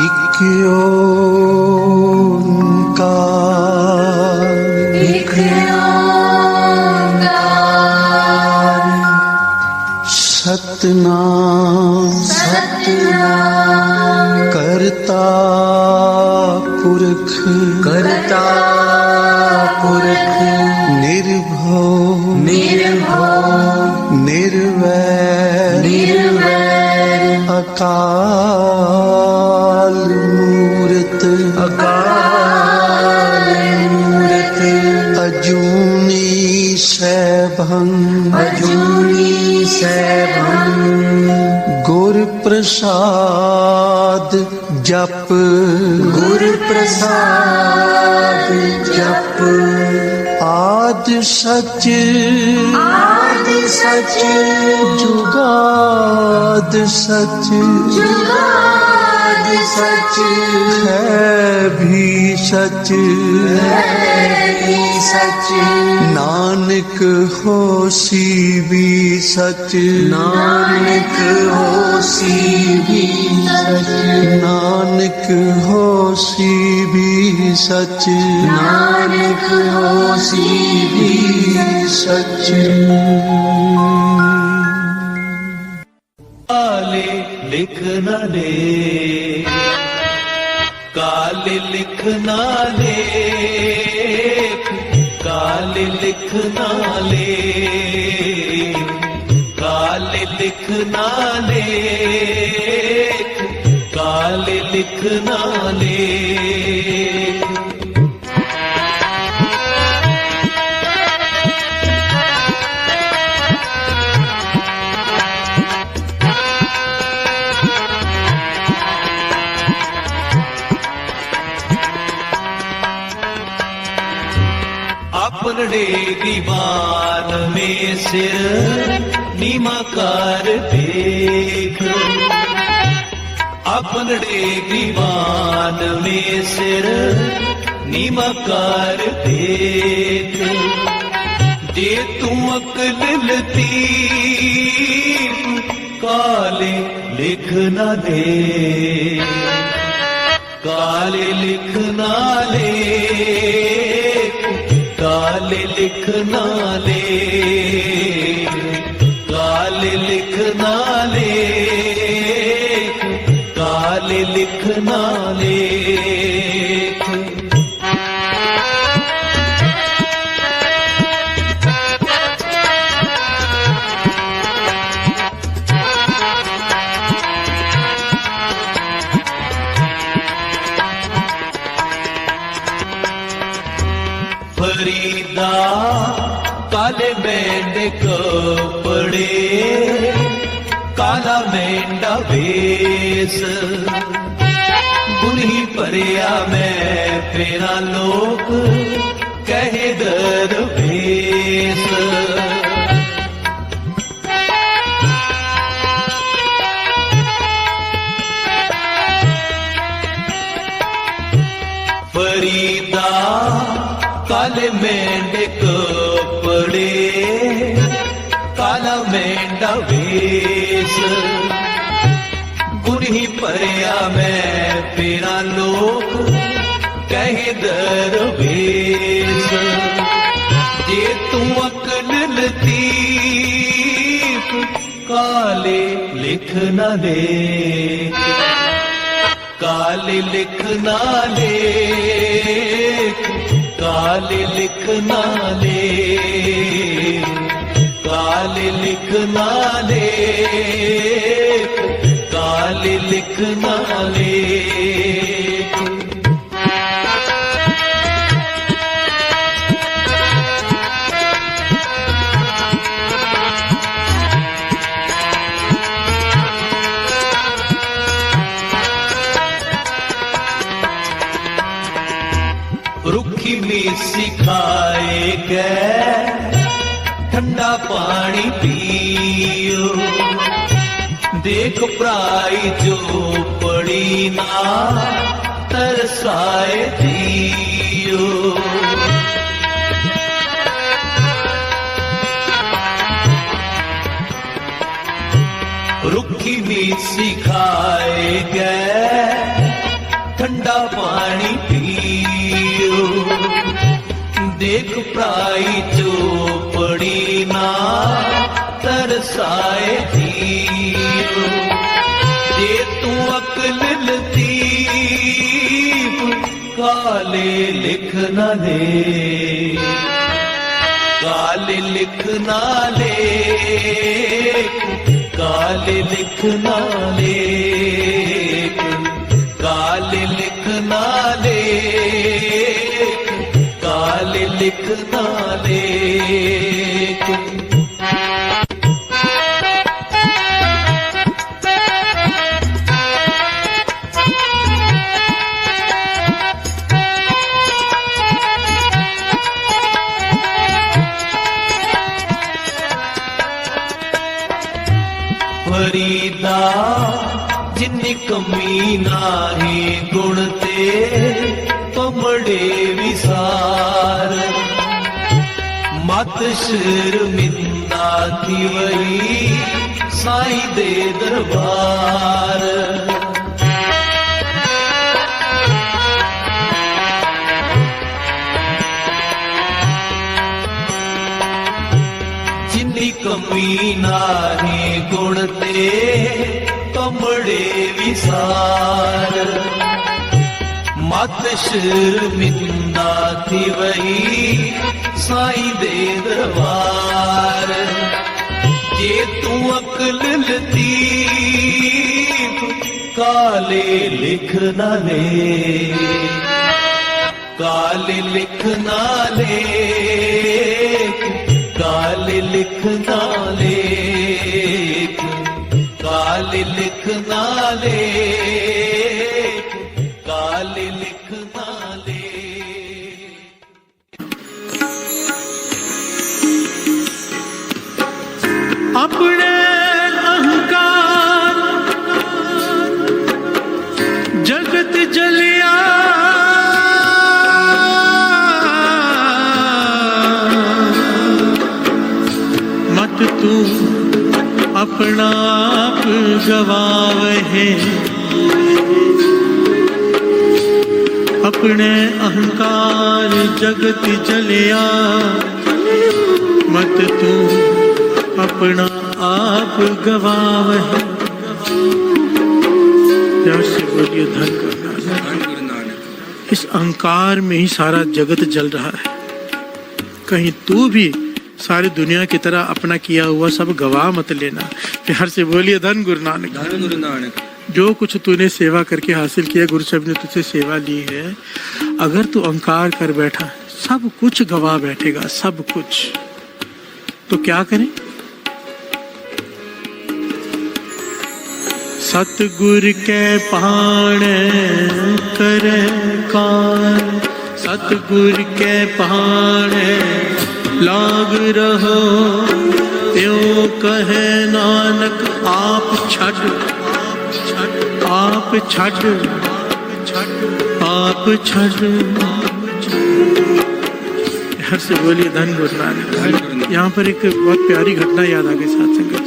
ਇੱਕ ਓੰਕਾਰ ਇੱਕ ਓੰਕਾਰ ਸਤਿਨਾਮ ਸਤਿਨਾਮ ਕਰਤਾ ਪੁਰਖ ਕਰਤਾ ਪੁਰਖ ਨਿਰਭਉ ਨਿਰਭਉ ਨਿਰਵੈਰ ਨਿਰਵੈਰ ਅਕਾਲ ਮੂਰਤ ਅਕਾਲ ਮੂਰਤ ਅਜੂਨੀ ਸੈਭੰ ਅਜੂਨੀ ਸੈਭੰ ਗੁਰ ਪ੍ਰਸਾਦ ਜਪ ਗੁਰ ਪ੍ਰਸਾਦ ਜਪ ਆਦਿ ਸਚ ਆਦਿ ਸਚ ਜੁਗਾਦ ਸਚ ਜੁਗਾਦ ਸਚ ਹੈ ਵੀ ਸਚ ਹੈ ਵੀ ਸਚ ਨਾਨਕ ਹੋਸੀ ਵੀ ਸਚ ਨਾਨਕ ਹੋਸੀ ਵੀ ਸਚ ਨਾਨਕ ਹੋਸੀ ਵੀ ਸਚ ਨਾਨਕ ਹੋਸੀ ਵੀ ਸਚ ਕਾਲੇ ਲਿਖ ਨਾ ਦੇ ਕਾਲੇ ਲਿਖ ਨਾ ਲੇਖ ਕਾਲੇ ਲਿਖ ਨਾ ਲੇਖ ਕਾਲੇ ਲਿਖ ਨਾ ਲੇਖ ਕਾਲੇ ਲਿਖ ਨਾ ਲੇਖ अपने दीवान में सिर नीमा कर देख अपने दीवान में सिर नीमा कर देख जे तू अकल लतीफ काले लिख न दे काले लिख ना ले काले लिख ना ले काले लिख ना ले काले लिख ना ले फरीदा काले मेंढे कपड़े काला मेंढा वेस गुनी भरिया मैं फेरा लोक कहे दरवेश फरीदा काले मेंढे कपड़े काला मेंढा वेश गुनी भरिया मैं फेरा लोक कहे दरवेश जे तू अकल लतीफ काले लिख न दे काले लिख ना ले काले लिख ना ले काले लिख ना ले काले लिख ना ले रुखी में सिखाए गए ठंडा पानी पियो देख प्राई जो पड़ी ना तरसाए जियो रुखी में सिखाए गए देख प्राई चोपड़ी ना तरसाए जीव। जे तू अकल लतीफ काले लिख न ले, काले लिख न लेख, काले लिख न लेख, काले लिख न लेख, काले लिख न लेख। फरीदा जिन्नी कमी नाही गुण ते पमड़े विसार। मत शर्मिंदा थी वही साईं दे दरबार। जिन्नी कमी नाही गुण ते कमड़े विसार। मत शर्मिंदा थी वही साईं दे दरबार। जे तू अकल लतीफ काले लिख न ले, काले लिख न लेख, काले लिख न लेख, काले लिख न लेख, काले लिख न लेख। अपने अहंकार जगत जलिया, मत तू अपना आप गवावे। अपने अहंकार जगत जलिया, मत तू अपना आप गवावे। से बोलिए धन करना। इस अहंकार में ही सारा जगत जल रहा है। कहीं तू भी सारी दुनिया की तरह अपना किया हुआ सब गवा मत लेना। प्यार से बोलिए धन गुरु नानक। धन गुरु नानक। जो कुछ तूने सेवा करके हासिल किया, गुरु साहब ने तुझसे सेवा ली है, अगर तू अहंकार कर बैठा सब कुछ गवा बैठेगा, सब कुछ। तो क्या करें? सतगुर के पाण करे कान, सतगुर के पाण लाग रहो। त्यों कहे नानक आप छड़, आप छड़, आप छड़। हर से बोलिए धन गुरु नानक। यहाँ पर एक बहुत प्यारी घटना याद आ गई साथ संगत।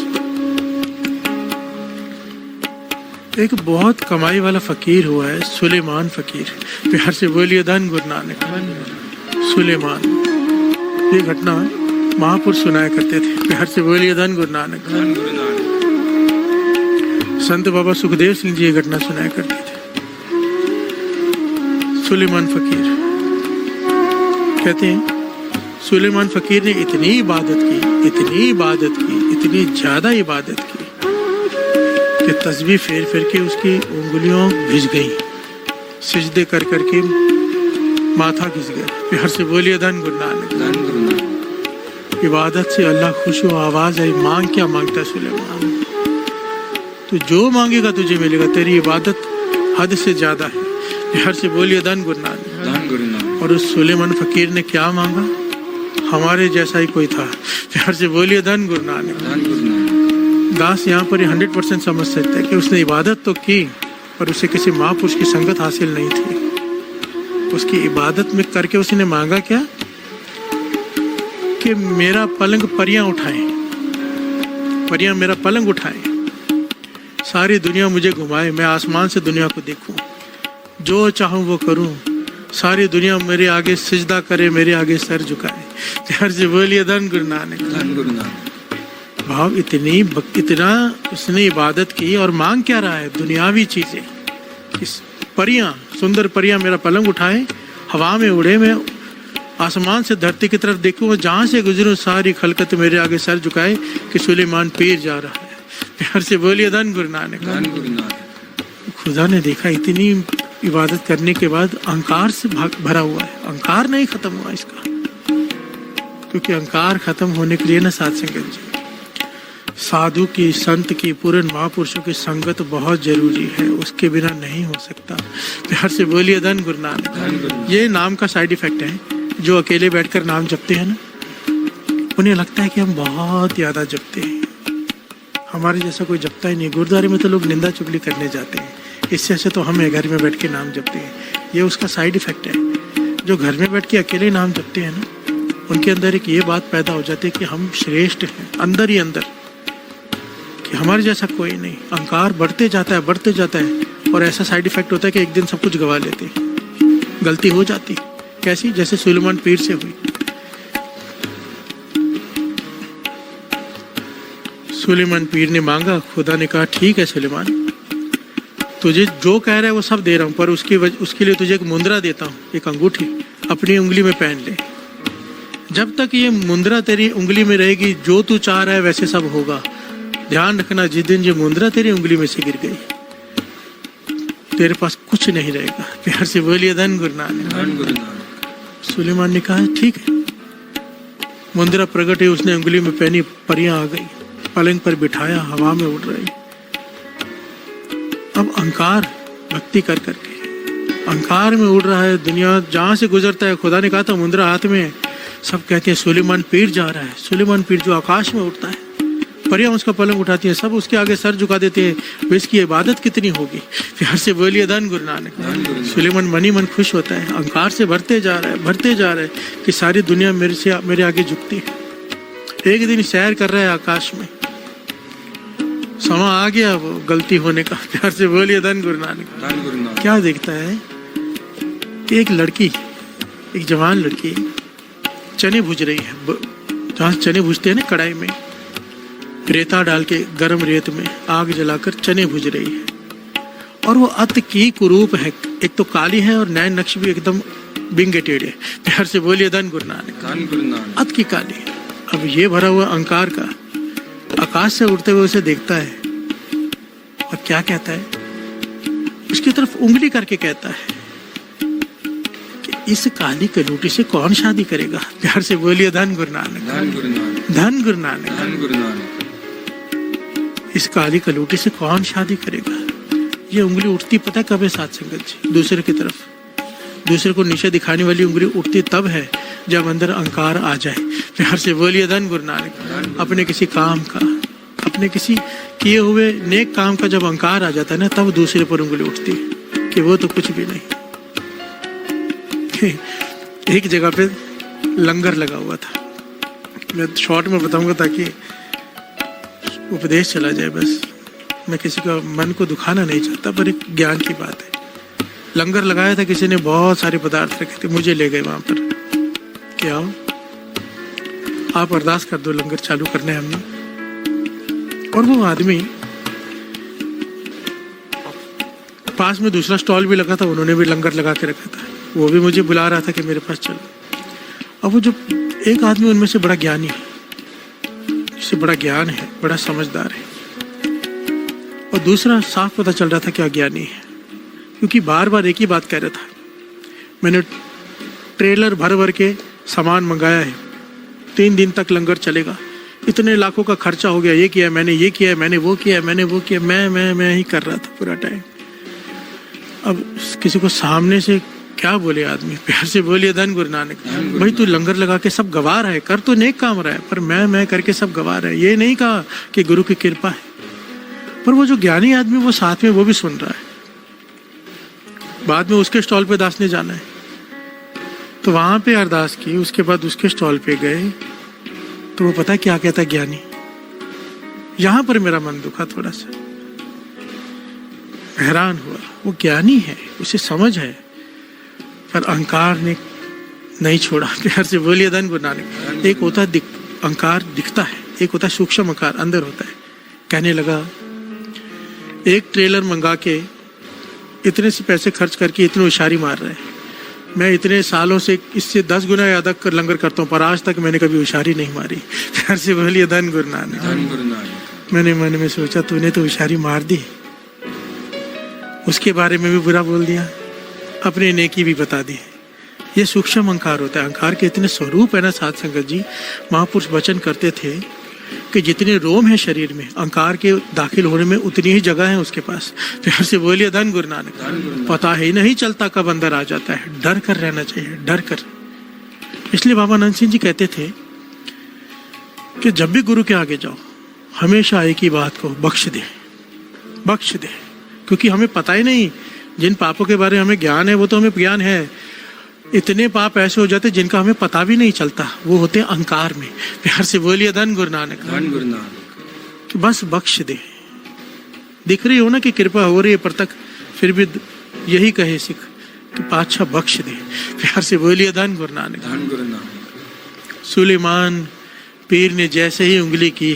एक बहुत कमाई वाला फकीर हुआ है, सुलेमान फकीर। प्यार से बोलिए धन गुरु नानक। सुलेमान, ये घटना महापुरुष सुनाया करते थे। प्यार से बोलिए धन गुरु नानक। संत बाबा सुखदेव सिंह जी ये घटना सुनाया करते थे। सुलेमान फकीर कहते हैं, सुलेमान फकीर ने इतनी इबादत की, इतनी इबादत की, इतनी ज्यादा इबादत की कि तस्बीह फेर फेर के उसकी उंगलियों घिस गई। सिजदे कर करके माथा घिस गया। प्यार से बोलिए धन गुरु नानक। धन गुरु नानक। इबादत से अल्लाह खुश हो, आवाज आई, मांग क्या मांगता सुलेमान? तू जो मांगेगा तुझे मिलेगा। तेरी इबादत हद से ज्यादा है। प्यार से बोलिए धन गुरु नानक। धन गुरु नानक। और उस सुलेमान फकीर ने क्या मांगा? हमारे जैसा ही कोई था। प्यार से बोलिए धन गुरु नानक। धन गुरु नानक। दास यहाँ पर 100% समझ सकते हैं कि उसने इबादत तो की पर उसे किसी महापुरुष की संगत हासिल नहीं थी। उसकी इबादत में करके उसने मांगा क्या? कि मेरा पलंग परियां उठाएं, परियां मेरा पलंग उठाएं, सारी दुनिया मुझे घुमाए, मैं आसमान से दुनिया को देखूं, जो चाहूं वो करूं, सारी दुनिया मेरे आगे सिजदा करे, मेरे आगे सर झुकाए। प्यार से बोलिए धन गुरु नानक। धन गुरु नानक। भाव इतना उसने इबादत की और मांग क्या रहा है? दुनियावी चीजें। इस परियां, सुंदर परियां मेरा पलंग उठाए, हवा में उड़े, मैं आसमान से धरती की तरफ देखूं और जहां से गुजरूं सारी खलकत मेरे आगे सर झुकाए कि सुलेमान पीर जा रहा है। प्यार से बोलिए धन गुरु नानक। धन गुरु नानक। खुदा ने देखा इतनी इबादत करने के बाद अहंकार से भरा हुआ है, अहंकार नहीं खत्म हुआ इसका, क्योंकि अहंकार खत्म होने के लिए ना साध संगत जी, साधु की, संत की, पूर्ण महापुरुषों की संगत बहुत जरूरी है, उसके बिना नहीं हो सकता। प्यार से बोलिए धन गुरु नानक। ये नाम का साइड इफेक्ट है, जो अकेले बैठकर नाम जपते हैं ना, उन्हें लगता है कि हम बहुत ज्यादा जपते हैं, हमारे जैसा कोई जपता ही नहीं। गुरुद्वारे में तो लोग निंदा चुगली करने जाते हैं, इससे अच्छा तो हम घर में बैठ के नाम जपते हैं। ये उसका साइड इफेक्ट है। जो घर में बैठ के अकेले नाम जपते हैं ना, उनके अंदर एक ये बात पैदा हो जाती है कि हम श्रेष्ठ हैं, अंदर ही अंदर, कि हमारे जैसा कोई नहीं। अहंकार बढ़ते जाता है, बढ़ते जाता है, और ऐसा साइड इफेक्ट होता है कि एक दिन सब कुछ गवा लेते हैं, गलती हो जाती। कैसी? जैसे सुलेमान पीर से हुई। सुलेमान पीर ने मांगा, खुदा ने कहा ठीक है सुलेमान, तुझे जो कह रहा है वो सब दे रहा हूँ, पर उसके लिए तुझे एक मुंद्रा देता हूँ, एक अंगूठी अपनी उंगली में पहन ले। जब तक ये मुंद्रा तेरी उंगली में रहेगी, जो तू चाह रहा है वैसे सब होगा। ध्यान रखना, जिस दिन ये मुंद्रा तेरी उंगली में से गिर गई, तेरे पास कुछ नहीं रहेगा। प्यार से बोलिए धन गुरु नानक। धन गुरु नानक। सुलेमान ने कहा ठीक है। मुंद्रा प्रकट है, उसने उंगली में पहनी, परियां आ गई, पलंग पर बिठाया, हवा में उड़ रही। अब अहंकार भक्ति कर करके अहंकार में उड़ रहा है, दुनिया जहां से गुजरता है। खुदा ने कहा था मुंद्रा हाथ में है, सब कहते हैं सुलेमान पीर जा रहा है। सुलेमान पीर जो आकाश में उड़ता है, परियां उसका पलंग उठाती है, सब उसके आगे सर झुका देते हैं। तो इसकी इबादत कितनी होगी? प्यार से बोलिए धन गुरु नानक। सुलेमान मनी मन खुश होता है, अहंकार से भरते जा रहा है, भरते जा रहा है कि सारी दुनिया मेरे आगे झुकती है। एक दिन सैर कर रहा है आकाश में, समा आ गया वो गलती होने का। प्यार से बोलिए धन गुरु नानक। धन गुरु नानक। क्या देखता है? एक लड़की, एक जवान लड़की चने भूज रही है, जहाँ चने भूजते हैं ना कढ़ाई में, रेता डाल के गर्म रेत में आग जलाकर चने भूज रही है। और वो अत की कुरूप है, एक तो काली है और नैन नक्श भी एकदम बिंगे टेढ़े। प्यार से बोलिए धन गुरु नानक। धन गुरु नानक। अत की काली। अब ये भरा हुआ अहंकार का आकाश से उड़ते हुए उसे देखता है और क्या कहता है? उसकी तरफ उंगली करके कहता है कि इस काली कलूटी से कौन शादी करेगा? प्यार से बोलिए धन गुरु नानक। धन गुरु नानक। धन गुरु नानक। धन गुरु नानक। इस काली कलूटी से कौन शादी करेगा? ये उंगली उठती पता कब है साथ संगत जी? दूसरे की तरफ, दूसरे को नीचे दिखाने वाली उंगली उठती तब है जब अंदर अहंकार आ जाए। प्यार से बोलिए धन गुरु नानक। अपने किसी काम का, अपने किसी किए हुए नेक काम का जब अहंकार आ जाता है ना, तब दूसरे पर उंगली उठती है कि वो तो कुछ भी नहीं। एक जगह पे लंगर लगा हुआ था, मैं शॉर्ट में बताऊंगा ताकि उपदेश चला जाए। बस मैं किसी का मन को दुखाना नहीं चाहता, पर एक ज्ञान की बात है। लंगर लगाया था, किसी ने बहुत सारे पदार्थ रखे थे, मुझे ले गए वहां पर कि आओ आप अरदास कर दो, लंगर चालू करने हमने। और वो आदमी, पास में दूसरा स्टॉल भी लगा था, उन्होंने भी लंगर लगा के रखा था, वो भी मुझे बुला रहा था कि मेरे पास चलो। अब वो जो एक आदमी उनमें से बड़ा ज्ञानी है, जिससे बड़ा ज्ञान है, बड़ा समझदार है, और दूसरा साफ पता चल रहा था कि अज्ञानी है, क्योंकि बार बार एक ही बात कह रहा था, मैंने ट्रेलर भर भर के सामान मंगाया है, 3 दिन तक लंगर चलेगा, इतने लाखों का खर्चा हो गया, ये किया मैंने, ये किया मैंने, वो किया मैंने, वो किया, मैं ही कर रहा था पूरा टाइम। अब किसी को सामने से क्या बोले आदमी? प्यार से बोलिए धन गुरु नानक। भाई तू लंगर लगा के सब गवा रहा है, कर तो नेक काम रहा है, पर मैं करके सब गवा रहा है। ये नहीं कहा कि गुरु की कृपा है, पर वो जो ज्ञानी आदमी वो साथ में वो भी सुन रहा है। बाद में उसके स्टॉल पे दास ने जाना है, तो वहां पे अरदास की, उसके बाद उसके स्टॉल पे गए, तो वो पता क्या कहता ज्ञानी। यहां पर मेरा मन दुखा, थोड़ा सा हैरान हुआ। वो ज्ञानी है, उसे समझ है, पर अहंकार ने नहीं छोड़ा। प्यार से बोलिए धन गुरु नानक। एक होता है अहंकार दिखता है, एक होता है सूक्ष्म अहंकार अंदर होता है। कहने लगा एक ट्रेलर मंगा के इतने से पैसे खर्च करके इतने होशियारी मार रहे हैं, मैं इतने सालों से इससे 10 गुना ज्यादा कर लंगर करता हूँ, पर आज तक मैंने कभी होशियारी नहीं मारी। प्यार से बोलिए धन गुरु नानक। धन गुरु नानक। मैंने मन में सोचा तूने तो होशियारी मार दी, उसके बारे में भी बुरा बोल दिया, अपने नेकी भी बता दी। ये सूक्ष्म अहंकार होता है। अहंकार के इतने स्वरूप है ना साध संगत जी। महापुरुष वचन करते थे कि जितने रोम है शरीर में, अहंकार के दाखिल होने में उतनी ही जगह है उसके पास। प्यार से बोलिए धन गुरु नानक। पता ही नहीं चलता कब अंदर आ जाता है। डर कर रहना चाहिए, डर कर। इसलिए बाबा नंद सिंह जी कहते थे कि जब भी गुरु के आगे जाओ हमेशा एक ही बात को, बख्श दे, बख्श दे। क्योंकि हमें पता ही नहीं, जिन पापों के बारे में हमें ज्ञान है वो तो हमें ज्ञान है, इतने पाप ऐसे हो जाते जिनका हमें पता भी नहीं चलता, वो होते हैं अहंकार में। प्यार से बोलिए धन गुरु नानक। धन गुरु नानक। तो बस बख्श दे। दिख रही हो ना कि कृपा हो रही है, पर तक फिर भी यही कहे सिख कि पातशाह बख्श दे। प्यार से बोलिए धन गुरु नानक। धन गुरु नानक। सुलेमान पीर ने जैसे ही उंगली की,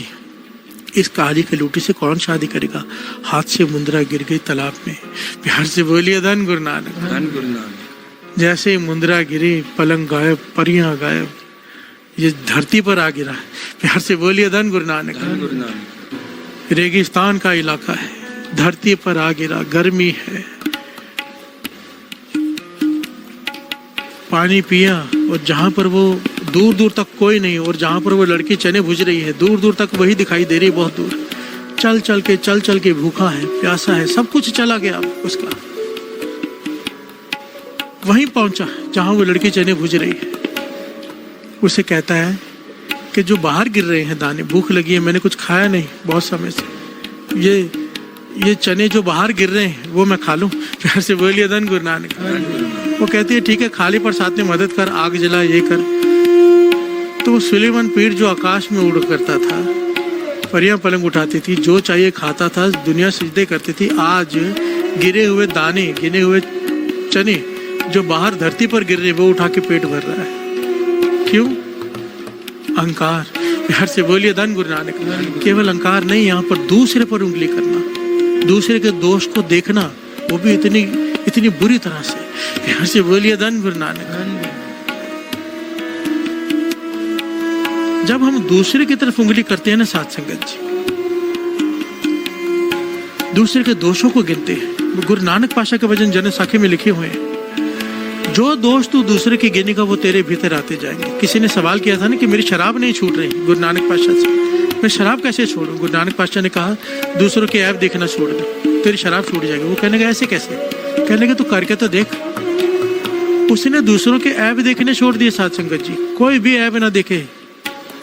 इस काली की लूटी से कौन शादी करेगा, हाथ से मुंदरा गिर गई तालाब में। प्यार से बोलिए धन गुरु नानक। धन गुरु नानक। जैसे ही मुंदरा गिरी, पलंग गायब, परियां गायब, ये धरती पर आ गिरा। प्यार से बोलिए धन गुरु नानक। धन गुरु नानक। रेगिस्तान का इलाका है, धरती पर आ गिरा, गर्मी है, पानी पिया, और जहां पर वो दूर दूर तक कोई नहीं, और जहां पर वो लड़की चने भुज रही है दूर दूर तक वही दिखाई दे रही है, बहुत दूर। चल चल के भूखा है, प्यासा है, सब कुछ चला गया उसका। वहीं पहुंचा जहां वो लड़की चने भुज रही है। उसे कहता है कि जो बाहर गिर रहे हैं दाने, भूख लगी है, मैंने कुछ खाया नहीं बहुत समय से, ये चने जो बाहर गिर रहे हैं वो मैं खा लूं। प्यार से बोलिए धन गुरु नानक। वो कहती है ठीक है खा ले, पर साथ में मदद कर, आग जला, ये कर। तो वो सुलेमान पीर जो आकाश में उड़ करता था, परियां पलंग उठाती थी, जो चाहिए खाता था, दुनिया सजदे करती थी, आज गिरे हुए दाने, गिरे हुए चने जो बाहर धरती पर गिर रहे वो उठा के पेट भर रहा है। क्यों? अहंकार। प्यार से बोलिए धन गुरु नानक। केवल अहंकार नहीं, यहाँ पर दूसरे पर उंगली करना, दूसरे के दोष को देखना, वो भी इतनी बुरी तरह से। प्यार से बोलिए धन गुरु नानक। जब हम दूसरे की तरफ उंगली करते हैं ना साध संगत जी, दूसरे के दोषों को गिनते हैं। गुरु नानक पाशा के वचन जन साखी में लिखे हुए हैं, जो दोष तू दूसरे की गिनेगा वो तेरे भीतर आते जाएंगे। किसी ने सवाल किया था ना कि मेरी शराब नहीं छूट रही गुरु नानक पाशा से, मैं शराब कैसे छोड़ूं? गुरु नानक पाशा ने कहा दूसरों के ऐब देखना छोड़ दे, तेरी शराब छूट जाएगी। वो कहने लगा ऐसे कैसे? कहने लगे तू करके तो देख। उसने दूसरों के ऐब देखने छोड़ दिए साध संगत जी, कोई भी ऐब ना देखे,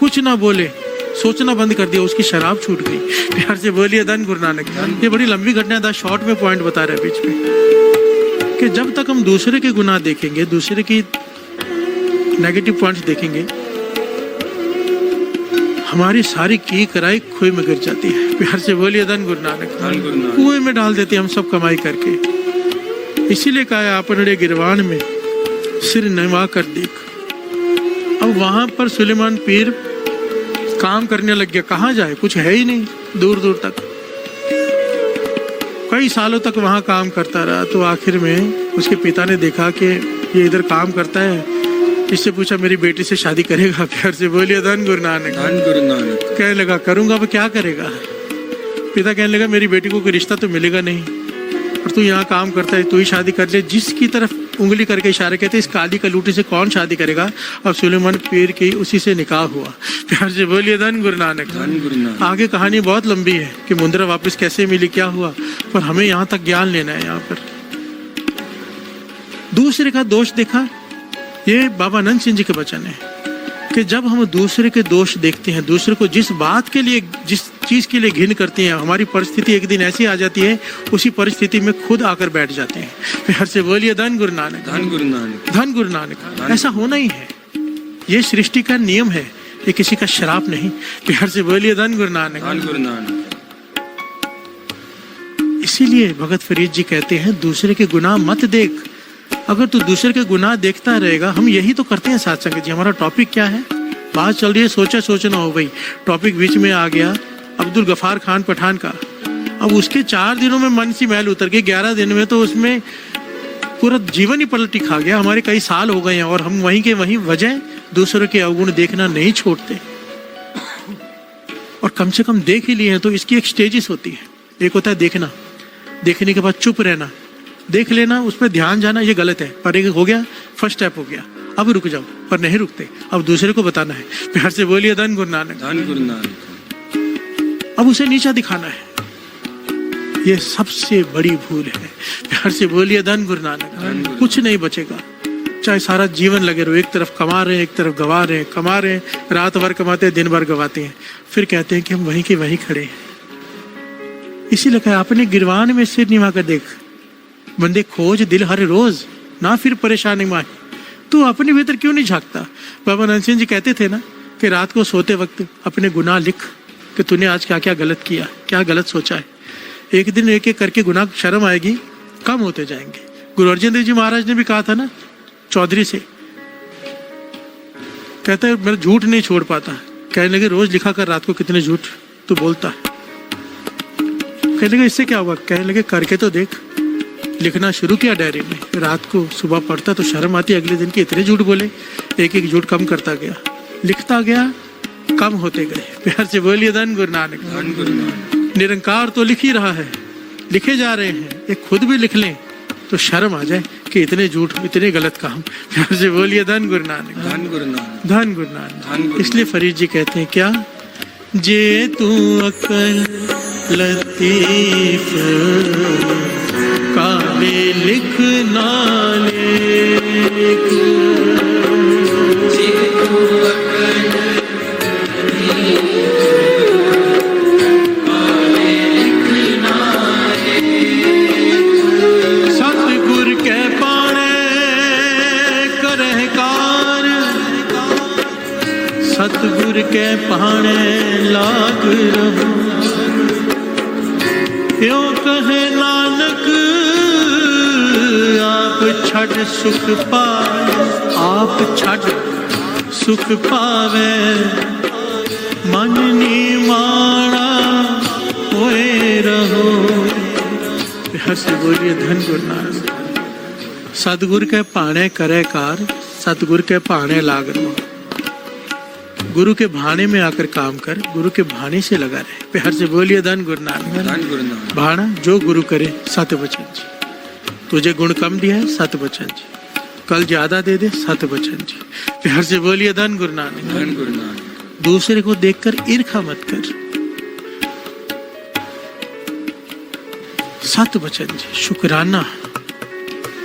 कुछ ना बोले, सोचना बंद कर दिया, उसकी शराब छूट गई। प्यार से बोलिए धन गुरु नानक। ये बड़ी लंबी घटना है, शॉर्ट में पॉइंट बता रहे हैं बीच में, कि जब तक हम दूसरे के गुनाह देखेंगे, दूसरे की नेगेटिव पॉइंट्स देखेंगे, हमारी सारी की कराई कुएं में गिर जाती है। प्यार से बोलिए धन गुरु नानक। कुएं में डाल देते हम सब कमाई करके। इसीलिए कहा है आपने गिरवान में सिर नवा कर देख। अब वहां पर सुलेमान पीर काम करने लग गया, कहाँ जाए, कुछ है ही नहीं दूर दूर तक। कई सालों तक वहां काम करता रहा, तो आखिर में उसके पिता ने देखा कि ये इधर काम करता है, इससे पूछा मेरी बेटी से शादी करेगा? प्यार से बोलिए धन गुरु नानक। धन गुरु नानक। कहने लगा करूंगा, अब क्या करेगा? पिता कहने लगा मेरी बेटी को कोई रिश्ता तो मिलेगा नहीं, और तू यहाँ काम करता है, तू ही शादी कर ले। जिसकी तरफ उंगली करके इशारे कहते इस काली कलूटी से कौन शादी करेगा? अब सुलेमान पीर की उसी से निकाह हुआ। प्यार से बोलिए धन गुरु नानक। धन गुरु नानक। आगे कहानी बहुत लंबी है कि मुंद्रा वापस कैसे मिली, क्या हुआ, पर हमें यहाँ तक ज्ञान लेना है। यहाँ पर दूसरे का दोष देखा, ये बाबा नंद सिंह जी के वचन है कि जब हम दूसरे के दोष देखते हैं, दूसरे को जिस बात के लिए, जिस चीज के लिए घिन करते हैं, हमारी परिस्थिति एक दिन ऐसी आ जाती है, उसी परिस्थिति में खुद आकर बैठ जाते हैं। प्यार से बोलिए धन गुरु नानक। धन गुरु नानक। धन गुरु नानक। ऐसा होना ही है, ये सृष्टि का नियम है, ये किसी का श्राप नहीं। प्यार से बोलिए धन गुरु नानक। धन गुरु नानक। इसीलिए भगत फरीद जी कहते हैं दूसरे के गुनाह मत देख, अगर तू दूसरे के गुनाह देखता रहेगा, हम यही तो करते हैं साथ संगत जी। हमारा टॉपिक क्या है, बात चल रही है सोचना हो भाई, टॉपिक बीच में आ गया अब्दुल गफार खान पठान का। अब उसके 4 दिनों में मन सी मैल उतर गई, 11 दिन में तो उसमें पूरा जीवन ही पलटी खा गया। हमारे कई साल हो गए हैं और हम वहीं के वहीं वजह दूसरों के अवगुण देखना नहीं छोड़ते, और कम से कम देख ही लिए हैं तो इसकी एक स्टेजेस होती है। एक होता है देखना, देखने के बाद चुप रहना, देख लेना, उस पर ध्यान जाना, ये गलत है, पर एक हो गया, फर्स्ट स्टेप हो गया, अब रुक जाओ, पर नहीं रुकते, अब दूसरे को बताना है। प्यार से बोलिए धन गुरु नानक। धन गुरु नानक। अब उसे नीचा दिखाना है, ये सबसे बड़ी भूल है। प्यार से बोलिए धन गुरु नानक। कुछ नहीं बचेगा, चाहे सारा जीवन लगे रहो, एक तरफ कमा रहे हैं, एक तरफ गवा रहे हैं, कमा रहे हैं, रात भर कमाते हैं, दिन भर गवाते हैं, फिर कहते हैं कि हम वहीं के वहीं खड़े हैं। इसीलिए कहा अपने गिरवान में सिर निभा कर देख, बंदे खोज दिल हर रोज, ना फिर परेशानी माही। तू अपने भीतर क्यों नहीं झांकता? बाबा नंद सिंह जी कहते थे ना कि रात को सोते वक्त अपने गुनाह लिख कि तूने आज क्या क्या गलत किया, क्या गलत सोचा है। एक दिन एक एक करके गुनाह शर्म आएगी, कम होते जाएंगे। गुरु अर्जन देव जी महाराज ने भी कहा था ना चौधरी से, कहता है मैं झूठ नहीं छोड़ पाता। कहने लगे रोज लिखा कर रात को कितने झूठ तू बोलता है। कहने लगे इससे क्या हुआ? कहने लगे करके तो देख। लिखना शुरू किया डायरी में, रात को सुबह पढ़ता तो शर्म आती, अगले दिन के इतने झूठ बोले, एक एक झूठ कम करता गया, लिखता गया, कम होते गए। प्यार से बोलिए धन गुरु नानक। धन गुरु नानक। निरंकार तो लिख ही रहा है, लिखे जा रहे हैं, एक खुद भी लिख लें तो शर्म आ जाए कि इतने झूठ, इतने गलत काम। प्यार से बोलिए धन गुरु नानक। धन गुरु नानक। धन गुरु नानक। इसलिए फरीद जी कहते हैं क्या, जे तू अकल लतीफ काले लिख नालेख, जे तू अकल काले लिख नालेख, सतगुर के पाने करह कार, सतगुर के पाने लाग रहो। यो कहे नानक आप छड़ सुख पावे, आप छड़ सुख पावे, मन निमाणा होए रहो। प्यार से बोलिए धन गुरु नानक। सतगुर के पाने करे कार, सतगुर के पाने लाग रहो। गुरु के भाने में आकर काम कर, गुरु के भाने से लगा रहे। प्यार से बोलिए धन गुरु नानक। धन गुरु नानक। भाना जो गुरु करे सत वचन जी। तुझे गुण कम दिया है सत वचन जी, कल ज्यादा दे दे सत वचन जी। प्यार से बोलिए धन गुरु नानक। धन गुरु नानक। दूसरे को देखकर ईर्खा मत कर, सत वचन जी, शुक्राना।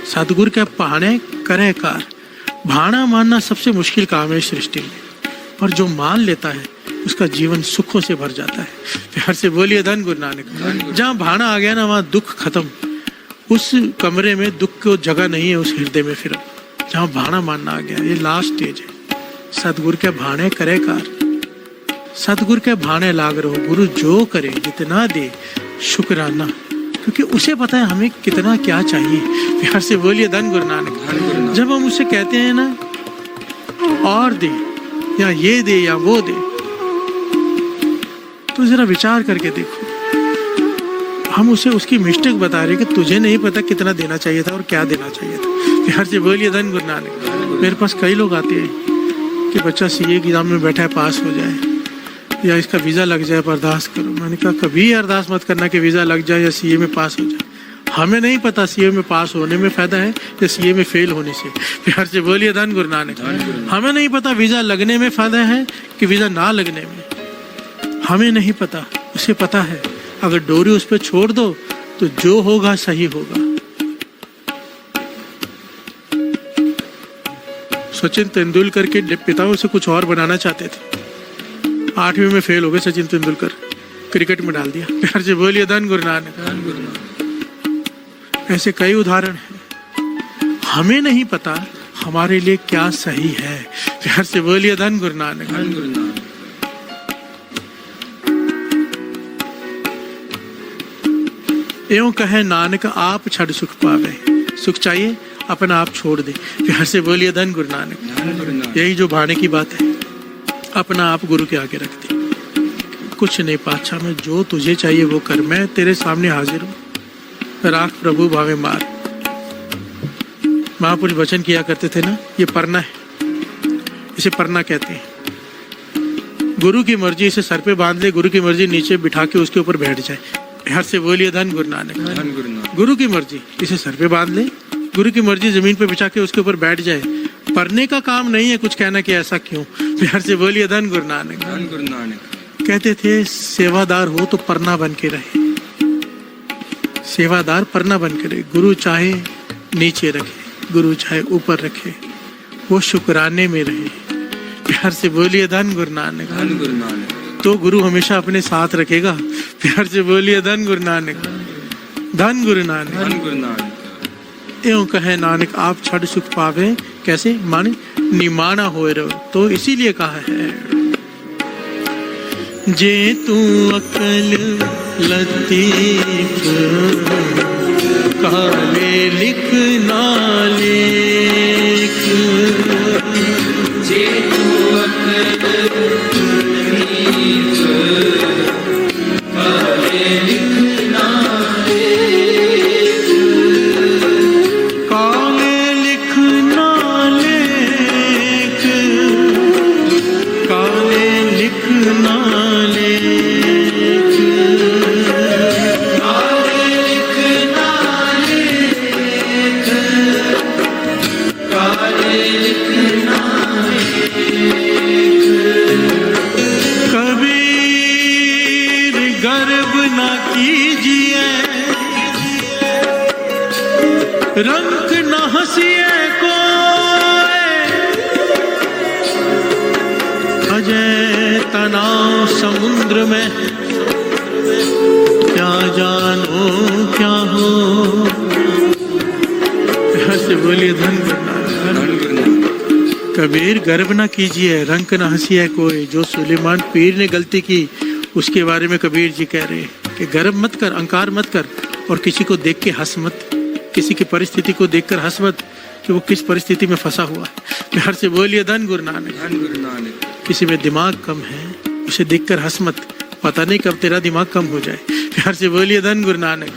सतगुरु के पहाने करे कार। भाना मानना सबसे मुश्किल काम है सृष्टि में, पर जो मान लेता है उसका जीवन सुखों से भर जाता है। प्यार से बोलिए धन गुरु नानक। जहाँ भाना आ गया ना वहाँ दुख खत्म। उस कमरे में दुख को जगह नहीं है, उस हृदय में। फिर जहाँ भाना मानना आ गया, ये लास्ट स्टेज है। सतगुरु के भाने करे कार, सतगुरु के भाने लाग रहो। गुरु जो करे जितना दे शुक्राना, क्योंकि उसे पता है हमें कितना क्या चाहिए। प्यार से बोलिए धन गुरु नानक। जब हम उसे कहते हैं ना और दे, या ये दे या वो दे, तो जरा विचार करके देखो, हम उसे उसकी मिस्टेक बता रहे कि तुझे नहीं पता कितना देना चाहिए था और क्या देना चाहिए था। प्यार से बोलिए धन गुरु नानक। मेरे पास कई लोग आते हैं कि बच्चा सीए एग्जाम में बैठा है, पास हो जाए, या इसका वीजा लग जाए, अरदास करो। मैंने कहा कभी अरदास मत करना कि वीजा लग जाए या सीए में पास हो जाए। हमें नहीं पता सीए में पास होने में फायदा है या सीए में फेल होने से। प्यार से बोलिए धन गुरु नानक। हमें नहीं पता वीजा लगने में फायदा है कि वीजा ना लगने में, हमें नहीं पता, उसे पता है। अगर डोरी उस पर छोड़ दो तो जो होगा सही होगा। सचिन तेंदुलकर के पिता उसे कुछ और बनाना चाहते थे, 8वीं में फेल हो गए सचिन तेंदुलकर, क्रिकेट में डाल दिया। प्यार से बोलिए धन गुरु नानक। ऐसे कई उदाहरण हैं। हमें नहीं पता हमारे लिए क्या सही है। प्यार से बोलिए धन गुरु नानक। धन गुरु नानक। एवं कहे नानक आप छड़ सुख पावे। सुख चाहिए अपना आप छोड़ दे। प्यार से बोलिए धन गुरु नानक। धन गुरु नानक। यही जो भाने की बात है, अपना आप गुरु के आगे रख दे। कुछ नहीं पातशाह, मैं जो तुझे चाहिए वो कर, मैं तेरे सामने हाजिर हूँ, राख प्रभु भावे मार। महापुरुष वचन किया करते थे ना, ये परना है, इसे परना कहते हैं। गुरु की मर्जी इसे सर पे बांध ले, गुरु की मर्जी नीचे बिठा के उसके ऊपर बैठ जाए। प्यार से बोलिए धन गुरु नानक। धन गुरु नानक। गुरु की मर्जी इसे सर पे बांध ले, गुरु की मर्जी जमीन पे बिछा के उसके ऊपर बैठ जाए। पढ़ने का काम नहीं है कुछ कहना कि ऐसा क्यों। प्यार से बोलिए धन गुरु नानक। धन गुरु नानक। कहते थे सेवादार हो तो परना बन के रहे, सेवादार परना बन के रहे। गुरु चाहे नीचे रखे, गुरु चाहे ऊपर रखे, वो शुक्राने में रहे। प्यार से बोलिए धन गुरु नानक। धन गुरु नानक। तो गुरु हमेशा अपने साथ रखेगा। प्यार से बोलिए धन गुरु नानक। धन गुरु नानक। धन गुरु नानक। एवं कहे नानक आप छड़ सुख पावे, कैसे माने निमाना होए रहो। तो इसीलिए कहा है, जे तू अकल लतीफ काले लिख ना लेख, जे तू अकल लतीफ काले लिख ना लेख, काले लिख ना लेख, काले लिख ना लेख, काले लिख ना लेख, काले लिख ना कबीर गर्व न कीजिए, रंग न हंसिए कोई, अजय तनाव समुद्र में, क्या जानो क्या हो। ऐसे बोलिए धन गुरु नानक। धन गुरु नानक। कबीर गर्व न कीजिए, रंग न हंसिए कोई। जो सुलेमान पीर ने गलती की उसके बारे में कबीर जी कह रहे हैं कि गर्व मत कर, अहंकार मत कर, और किसी को देख के हंस मत, किसी की परिस्थिति को देखकर हंस मत कि वो किस परिस्थिति में फंसा हुआ है। प्यार से बोलिए धन गुरु नानक। धन गुरु नानक। किसी में दिमाग कम है उसे देखकर हंस मत, पता नहीं कब तेरा दिमाग कम हो जाए। प्यार से बोलिए धन गुरु नानक।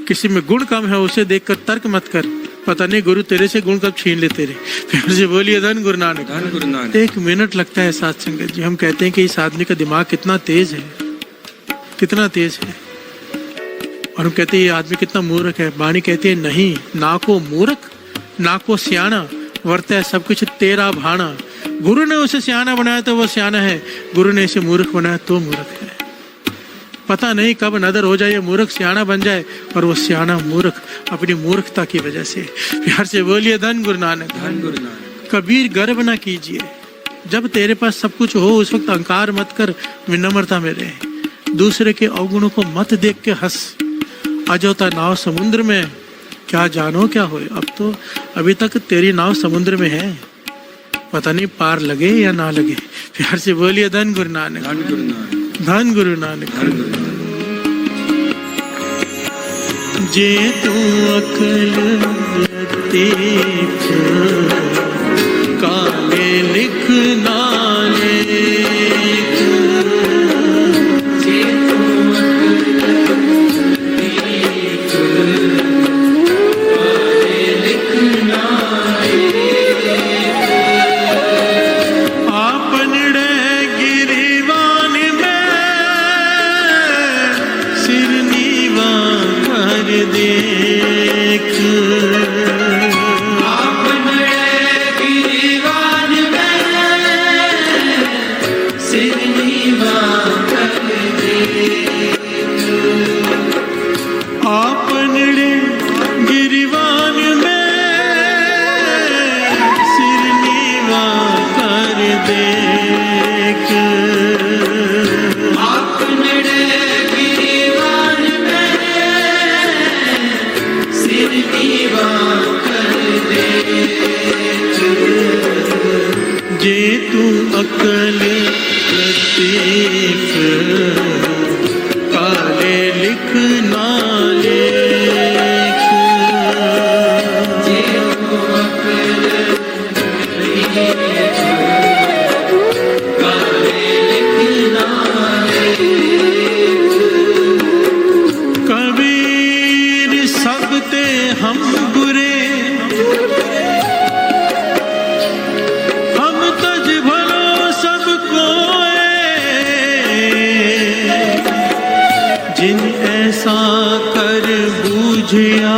किसी में गुण कम है उसे देखकर तर्क मत कर, पता नहीं गुरु तेरे से गुण कब छीन ले तेरे। प्यार से बोलिए धन गुरु नानक। धन गुरु नानक। 1 मिनट लगता है साथ संगत जी, हम कहते हैं कि इस आदमी का दिमाग कितना तेज है, कितना तेज है, और हम कहते हैं ये आदमी कितना मूर्ख है। वाणी कहती है नहीं, ना को मूर्ख ना को सियाना, वर्त है सब कुछ तेरा भाना। गुरु ने उसे सियाना बनाया तो वो सियाना है, गुरु ने इसे मूर्ख बनाया तो मूर्ख है। पता नहीं कब नदर हो जाए, मूर्ख सियाना बन जाए, और वो सियाना मूर्ख अपनी मूर्खता की वजह से। प्यार से बोलिए धन गुरु नानक। धन गुरु नानक। कबीर गर्व ना कीजिए, जब तेरे पास सब कुछ हो उस वक्त अहंकार मत कर, विनम्रता में रहे। दूसरे के अवगुणों को मत देख के हंस। अजोता नाव समुद्र में, क्या जानो क्या होए। अब तो अभी तक तेरी नाव समुद्र में है, पता नहीं पार लगे या ना लगे। प्यार से बोलिए धन गुरु नानक। धन गुरु नानक। धन गुरु नानक। धन गुरु नानक। जे तू अकल लतीफ काले लिख ना लेख, जे तू अकल लतीफ काले लिख ना लेख, आपनड़े गिरिवान में सिर नीवा कर देख, आपने गिरिवान में सिर नीवा कर देख, आपनड़े गिरिवान में सिर नीवा कर देख, आपने गिरिवान में सिर नीवा कर देख, जे तू अकल लतीफ काले लिख ना लेख, जे साधिया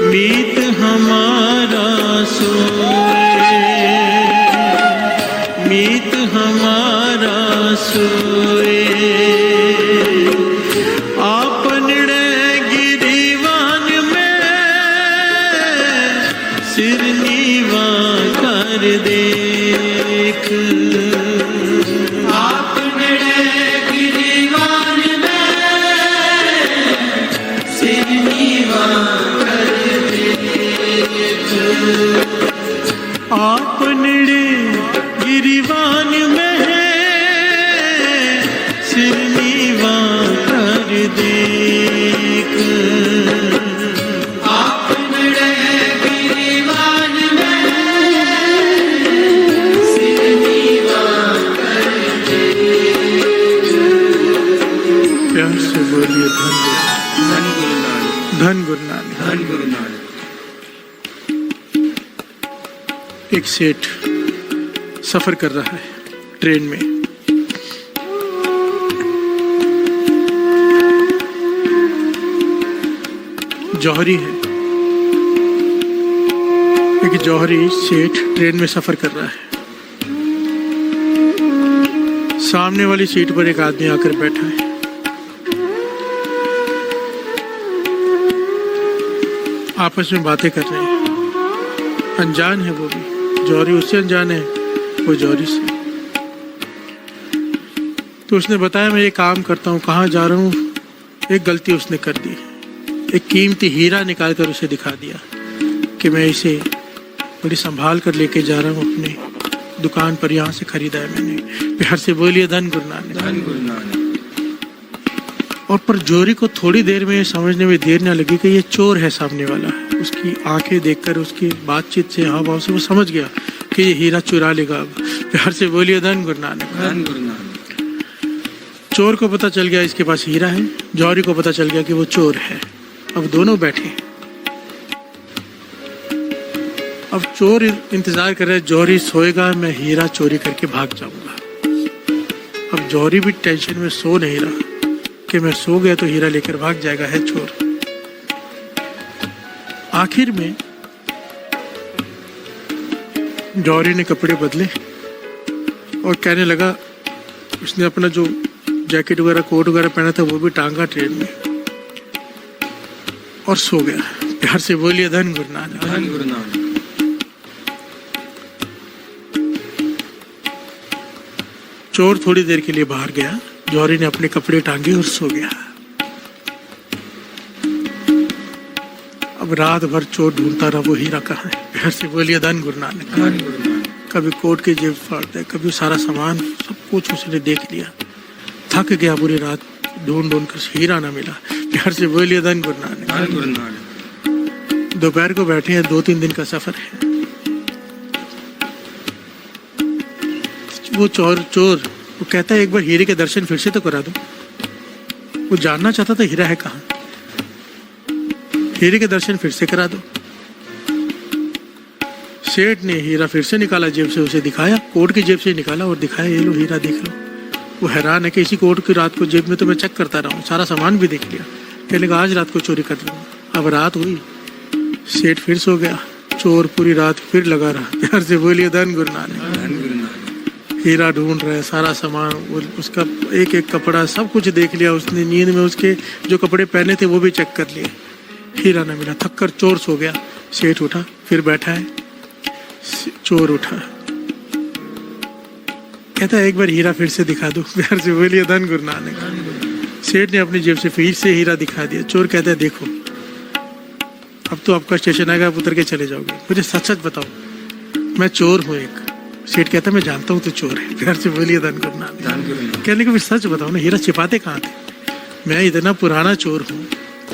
मीत हमारा सोए, मीत हमारा सोए। आपने गिरीवान में सिर नीवा कर देख, आपने गिरीवान में सिर नीवा कर देख, आपने गिरीवान में सिर नीवा कर देख। आपने गिरीवान में सिर नीवा कर देख। प्यार से बोलिए धन धन गुरु नानक, धन गुरु नानक। धन गुरु नानक। एक सेठ सफर कर रहा है ट्रेन में। जौहरी है, एक जौहरी सेठ ट्रेन में सफर कर रहा है। सामने वाली सीट पर एक आदमी आकर बैठा है। आपस में बातें कर रहे हैं। अनजान है वो भी, जौहरी उससे अनजान है, वो जौहरी से। तो उसने बताया मैं ये काम करता हूँ, कहाँ जा रहा हूँ। एक गलती उसने कर दी, एक कीमती हीरा निकाल कर उसे दिखा दिया कि मैं इसे बड़ी संभाल कर लेके जा रहा हूँ अपने दुकान पर, यहाँ से खरीदा है मैंने। प्यार से बोलिए धन गुरु नानक, धन गुरु नानक। और पर जौहरी को थोड़ी देर में समझने में देर न लगी कि ये चोर है सामने वाला। उसकी आंखें देखकर, उसकी बातचीत से, हाव भाव से वो समझ गया कि ये हीरा चुरा लेगा अब। प्यार से बोलिए धन गुरु नानक, धन गुरु नानक। चोर को पता चल गया इसके पास हीरा है, जौहरी को पता चल गया कि वो चोर है। अब दोनों बैठे, अब चोर इंतजार कर रहे, जौहरी सोएगा, मैं हीरा चोरी करके भाग जाऊंगा। अब जौहरी भी टेंशन में सो नहीं रहा कि मैं सो गया तो हीरा लेकर भाग जाएगा, है चोर। आखिर में जौहरी ने कपड़े बदले और कहने लगा, उसने अपना जो जैकेट वगैरह, कोट वगैरह पहना था वो भी टांगा ट्रेन में और सो गया। प्यार से बोलिए धन गुरु नानक, धन गुरु नानक। चोर थोड़ी देर के लिए बाहर गया, जौहरी ने अपने कपड़े टांगे और सो गया। अब रात भर चोर ढूंढता रहा वो हीरा कहाँ है। प्यार से बोलिए धन गुरु नानक, धन गुरु नानक। कभी कोट के जेब फाड़ता है, कभी सारा सामान, सब कुछ उसने देख लिया। थक गया, पूरी रात ढूंढ ढूंढ कर हीरा ना मिला। प्यार से बोलिए धन गुरु नानक, धन गुरु नानक। दोपहर को बैठे हैं, 2-3 दिन का सफर है। वो चोर वो कहता है एक बार हीरे के दर्शन फिर से तो करा दो। वो जानना चाहता था हीरा है कहाँ। हीरे के दर्शन फिर से करा दो। सेठ ने हीरा फिर से निकाला, जेब से उसे दिखाया, कोट की जेब से निकाला और दिखाया, ये लो हीरा देख लो। वो हैरान है कि इसी कोट की रात को जेब में तो मैं चेक करता रहा हूँ, सारा सामान भी देख लिया। कहने लगा आज रात को चोरी कर लूँगा। अब रात हुई, सेठ फिर सो गया, चोर पूरी रात फिर लगा रहा। प्यार से बोलिए धन गुरु नानक, धन गुरु नानक। हीरा ढूंढ रहा है, सारा सामान, उसका एक एक कपड़ा सब कुछ देख लिया उसने। नींद में उसके जो कपड़े पहने थे वो भी चेक कर लिए, हीरा न मिला। थक कर चोर सो गया। सेठ उठा, फिर बैठा है। चोर उठा, कहता है एक बार हीरा फिर से दिखा दो। प्यार से बोलिए धन गुरु नानक। सेठ ने अपनी जेब से फिर से हीरा दिखा दिया। चोर कहता है देखो अब तो आपका स्टेशन आएगा, आप उतर के चले जाओगे, मुझे सच सच बताओ मैं चोर हूँ एक। सेठ कहता है मैं जानता हूँ तो चोर है। प्यार से बोलिए धन गुरु नानक। कहने को फिर सच बताओ ना, हीरा छिपाते कहाँ थे? मैं इतना पुराना चोर हूँ,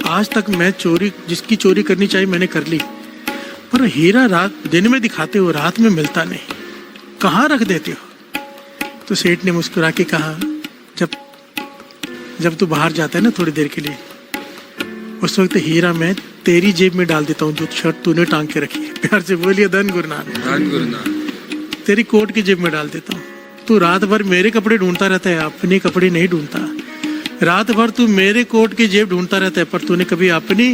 आज तक मैं चोरी, जिसकी चोरी करनी चाहिए मैंने कर ली, पर हीरा रात दिन में दिखाते हो, रात में मिलता नहीं, कहाँ रख देते हो? तो सेठ ने मुस्कुरा के कहा जब तू बाहर जाता है ना थोड़ी देर के लिए, उस वक्त हीरा मैं तेरी जेब में डाल देता हूँ जो शर्ट तूने टांग के रखी है। प्यार से बोलिए धन गुरु नानक। धन गुरु नानक। तेरी कोट की जेब में डाल देता हूँ। तू रात भर मेरे कपड़े ढूंढता रहता है, अपने कपड़े नहीं ढूंढता। रात भर तू मेरे कोट की जेब ढूंढता रहता है, पर तूने कभी अपनी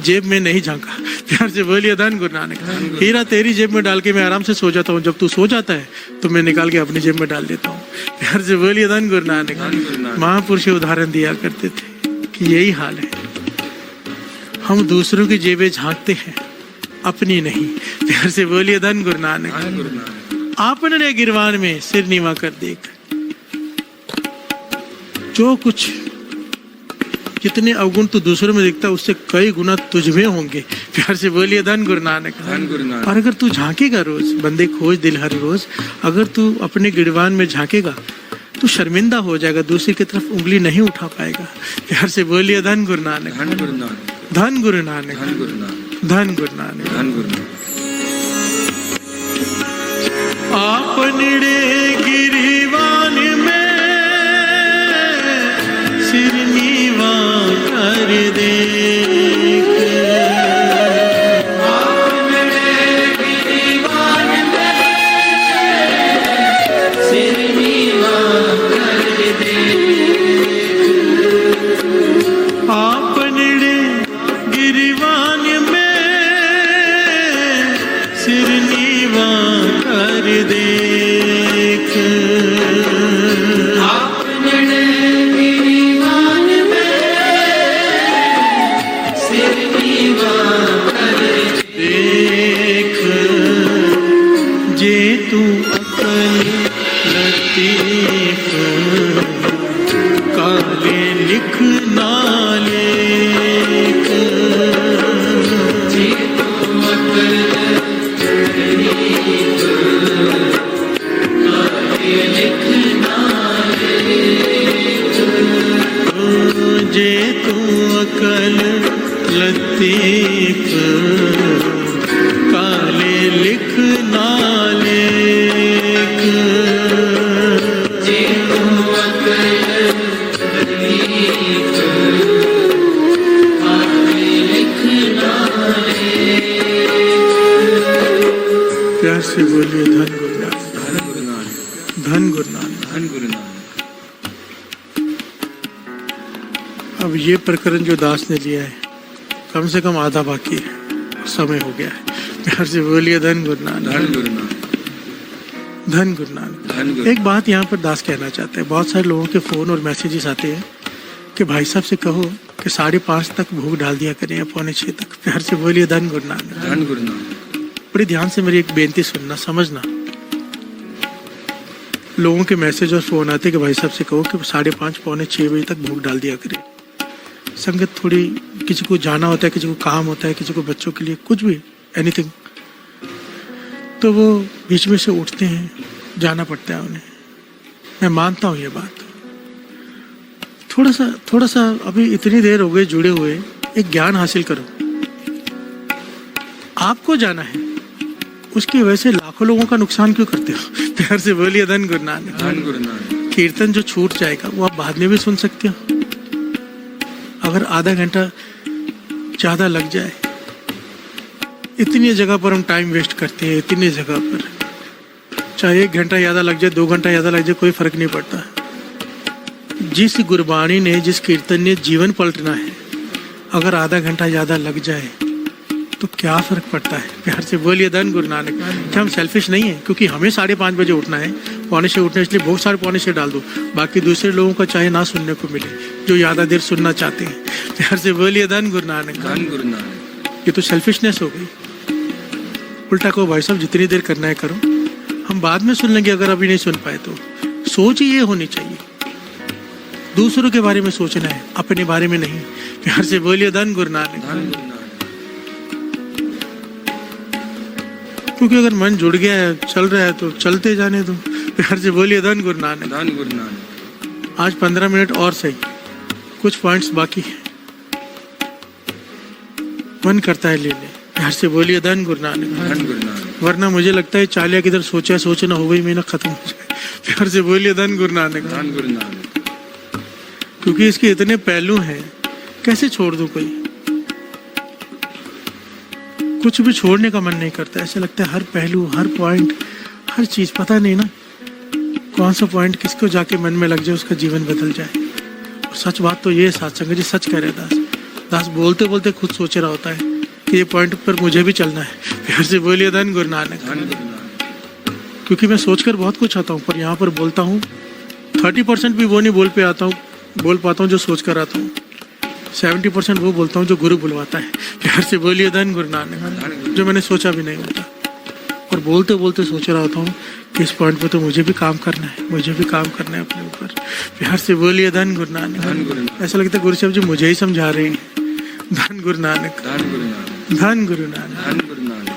जेब में नहीं झांका। प्यार से बोलिए धन गुरु नानक। हीरा तेरी जेब में डाल के मैं आराम से सो जाता हूँ, जब तू सो जाता है तो मैं निकाल के अपनी जेब में डाल देता हूँ। प्यार से बोलिए धन गुरु नानक। महापुरुष उदाहरण दिया करते थे कि यही हाल है, हम दूसरों की जेबें झांकते हैं, अपनी नहीं। प्यार से बोलिए धन गुरु नानक। आपने गिरवान में सिर नीवा कर देख, जो कुछ जितने अवगुण तू दूसरों में देखता है उससे कई गुना तुझमें होंगे। प्यार से बोलिए धन गुरु नानक। और अगर तू झांकेगा रोज, बंदे खोज दिल हर रोज, अगर तू अपने गिरवान में झांकेगा तो शर्मिंदा हो जाएगा, दूसरी की तरफ उंगली नहीं उठा पाएगा। प्यार से बोलिए धन गुरु नानक। धन गुरु नानक। धन गुरु नानक। आपने गिरवान में सिर नीवा कर देख, आपने गिरवान में सिर नीवा कर देख, आपने गिरवान में सिर नीवा कर देख, आपने गिरवान में सिर नीवा कर देख, जे तू अकल लतीफ काले लिख ना लेख, जी तुम अकल लिखना जे तू अकल लतीफ काले लिख ना लेख, जी तुम अकल लिखना प्यार से बोलिए धन गुरु नानक। धन गुरु नानक। धन गुरु नानक। अब ये प्रकरण जो दास ने लिया है कम से कम आधा बाकी है, समय हो गया है। प्यार से बोलिए धन गुरु नानक। धन गुरु नानक। धन गुरु नानक। धन गुरु। एक बात यहाँ पर दास कहना चाहते हैं, बहुत सारे लोगों के फोन और मैसेजेस आते हैं कि भाई साहब से कहो कि 5:30 तक भूख डाल दिया करें या 5:45 तक। प्यार से बोलिए धन गुरु नानक। धन गुरु नानक। बड़ी ध्यान से मेरी एक बेनती सुनना, समझना। लोगों के मैसेज और फोन आते कि भाई साहब से कहो कि 5:30 5:45 बजे तक भूख डाल दिया करें। संगत थोड़ी, किसी को जाना होता है, किसी को काम होता है, किसी को बच्चों के लिए कुछ भी, एनीथिंग, तो वो बीच में से उठते हैं, जाना पड़ता है उन्हें। मैं मानता हूँ ये बात। थोड़ा सा अभी इतनी देर हो गई जुड़े हुए, एक ज्ञान हासिल करो। आपको जाना है, उसकी वजह से लाखों लोगों का नुकसान क्यों करते हो? प्यार से बोलिए धन गुरु नानक। धन गुरु नानक। कीर्तन जो छूट जाएगा वो आप बाद में भी सुन सकते हो। अगर आधा घंटा ज्यादा लग जाए, इतनी जगह पर हम टाइम वेस्ट करते हैं, इतनी जगह पर, चाहे 1 घंटा ज्यादा लग जाए, 2 घंटा ज्यादा लग जाए, कोई फर्क नहीं पड़ता। जिस गुरबाणी ने, जिस कीर्तन ने जीवन पलटना है, अगर आधा घंटा ज्यादा लग जाए तो क्या फर्क पड़ता है? प्यार से बोलिए धन गुरु नानक। क्या हम सेल्फिश नहीं है? क्योंकि हमें 5:30 बजे उठना है, 5:45 उठना है, इसलिए बहुत सारे 5:45 डाल दो, बाकी दूसरे लोगों का चाहे ना सुनने को मिले जो ज्यादा देर सुनना चाहते हैं। प्यार से बोलिए धन गुरु नानक। धन गुरु नानक। ये तो सेल्फिशनेस हो गई। उल्टा कहो भाई साहब जितनी देर करना है करो, हम बाद में सुन लेंगे अगर अभी नहीं सुन पाए तो। सोच ये होनी चाहिए, दूसरों के बारे में सोचना है, अपने बारे में नहीं। प्यार से बोलिए धन गुरु नानक। धन गुरु नानक। क्योंकि अगर मन जुड़ गया है, चल रहा है, तो चलते जाने दो। प्यार से बोलिए धन गुरु नानक। धन गुरु नानक। आज 15 मिनट और सही, कुछ पॉइंट्स बाकी है, मन करता है ले ले। प्यार से बोलिए धन गुरु नानक। धन गुरु नानक। वरना मुझे लगता है चालिया किधर सोचना हो गई, मेहनत खत्म हो जाए। प्यार से बोलिए धन गुरु नानक। धन गुरु नानक। क्योंकि इसके इतने पहलू हैं, कैसे छोड़ दूं कोई? कुछ भी छोड़ने का मन नहीं करता, ऐसे लगता है हर पहलू, हर पॉइंट, हर चीज, पता नहीं ना कौन सा पॉइंट किसको जाके मन में लग जाए, उसका जीवन बदल जाए। सच बात तो ये साथ संगत जी सच कह रहे दास। दास बोलते बोलते खुद सोच रहा होता है कि ये पॉइंट पर मुझे भी चलना है। प्यार से बोलिए धन गुरु नानक। धन गुरु नानक। क्योंकि मैं सोचकर बहुत कुछ आता हूँ, पर यहाँ पर बोलता हूँ 30% भी वो नहीं बोल पाता हूँ जो सोच कर आता हूँ। 70% वो बोलता हूँ जो गुरु बुलवाता है। प्यार से बोलिए धन गुरु नानक। जो मैंने सोचा भी नहीं होता, और बोलते बोलते सोच रहा होता हूँ कि इस पॉइंट पे तो मुझे भी काम करना है, मुझे भी काम करना है अपने ऊपर। प्यार से बोलिए धन गुरु नानक। ऐसा लगता है गुरु साहब जी मुझे ही समझा रहे हैं। धन गुरु नानक, धन गुरु नानक। धन गुरु नानक। धन गुरु नानक।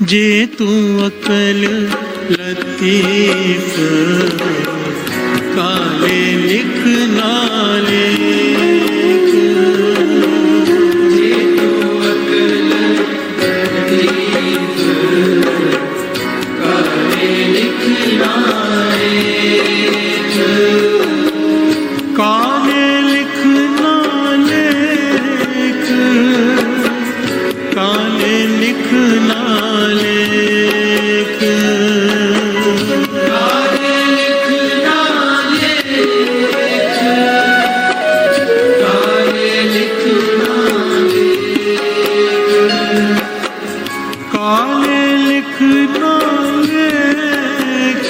जे तू अकल लतीफ काले लिख नाले, काले लिखना लेख, काले लिखना लेख, काले लिखना लेख, काले लिखना लेख, काले लिखना लेख,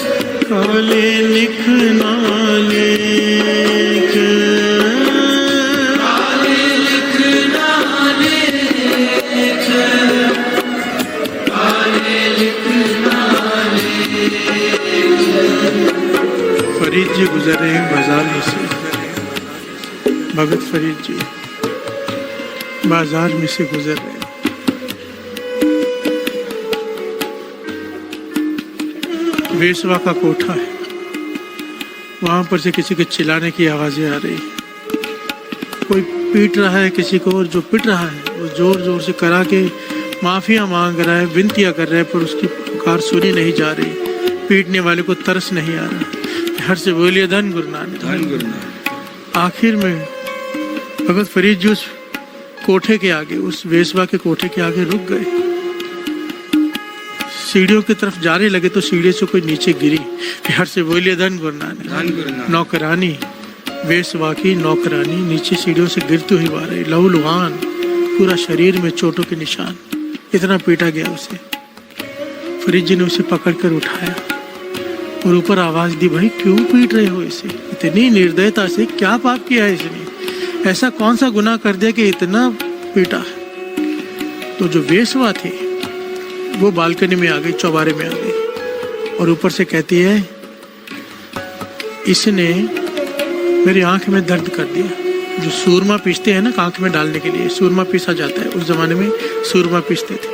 काले लिखना लेख, काले लिखना लेख, काले लिखना लेख। फरीद जी गुजर रहे हैं बाजार में से। भगत फरीद जी बाजार में से गुजर रहे हैं। वेसवा का कोठा है, वहां पर से किसी के चिल्लाने की आवाजें आ रही। कोई पीट रहा है किसी को, और जो पीट रहा है वो जोर जोर से करा के माफिया मांग रहा है, विनतियां कर रहा है, पर उसकी पुकार सुनी नहीं जा रही। पीटने वाले को तरस नहीं आ रहा। हर से बोलिए धन गुरु नानक। धन गुरु नानक। आखिर में भगत फरीद जी उस कोठे के आगे, उस वेसवा के कोठे के आगे रुक गए। सीढ़ियों की तरफ जाने लगे तो सीढ़ी से कोई नीचे गिरी। प्यार से बोलिए धन गुरु नानक। धन गुरु नानक। नौकरानी, वेसवा की नौकरानी नीचे सीढ़ियों से गिरती हुई आ रही, लहूलुहान, पूरा शरीर में चोटों के निशान। इतना पीटा गया उसे। फरीद जी ने उसे पकड़कर उठाया और ऊपर आवाज दी, भाई क्यों पीट रहे हो इसे इतनी निर्दयता से? क्या पाप किया है इसने? ऐसा कौन सा गुनाह कर दिया कि इतना पीटा? तो जो वेसवा थी वो बालकनी में आ गई, चौबारे में आ गई, और ऊपर से कहती है, इसने मेरी आंख में दर्द कर दिया। जो सूरमा पीसते हैं ना आंख में डालने के लिए, सूरमा पीसा जाता है। उस जमाने में सूरमा पीसते थे,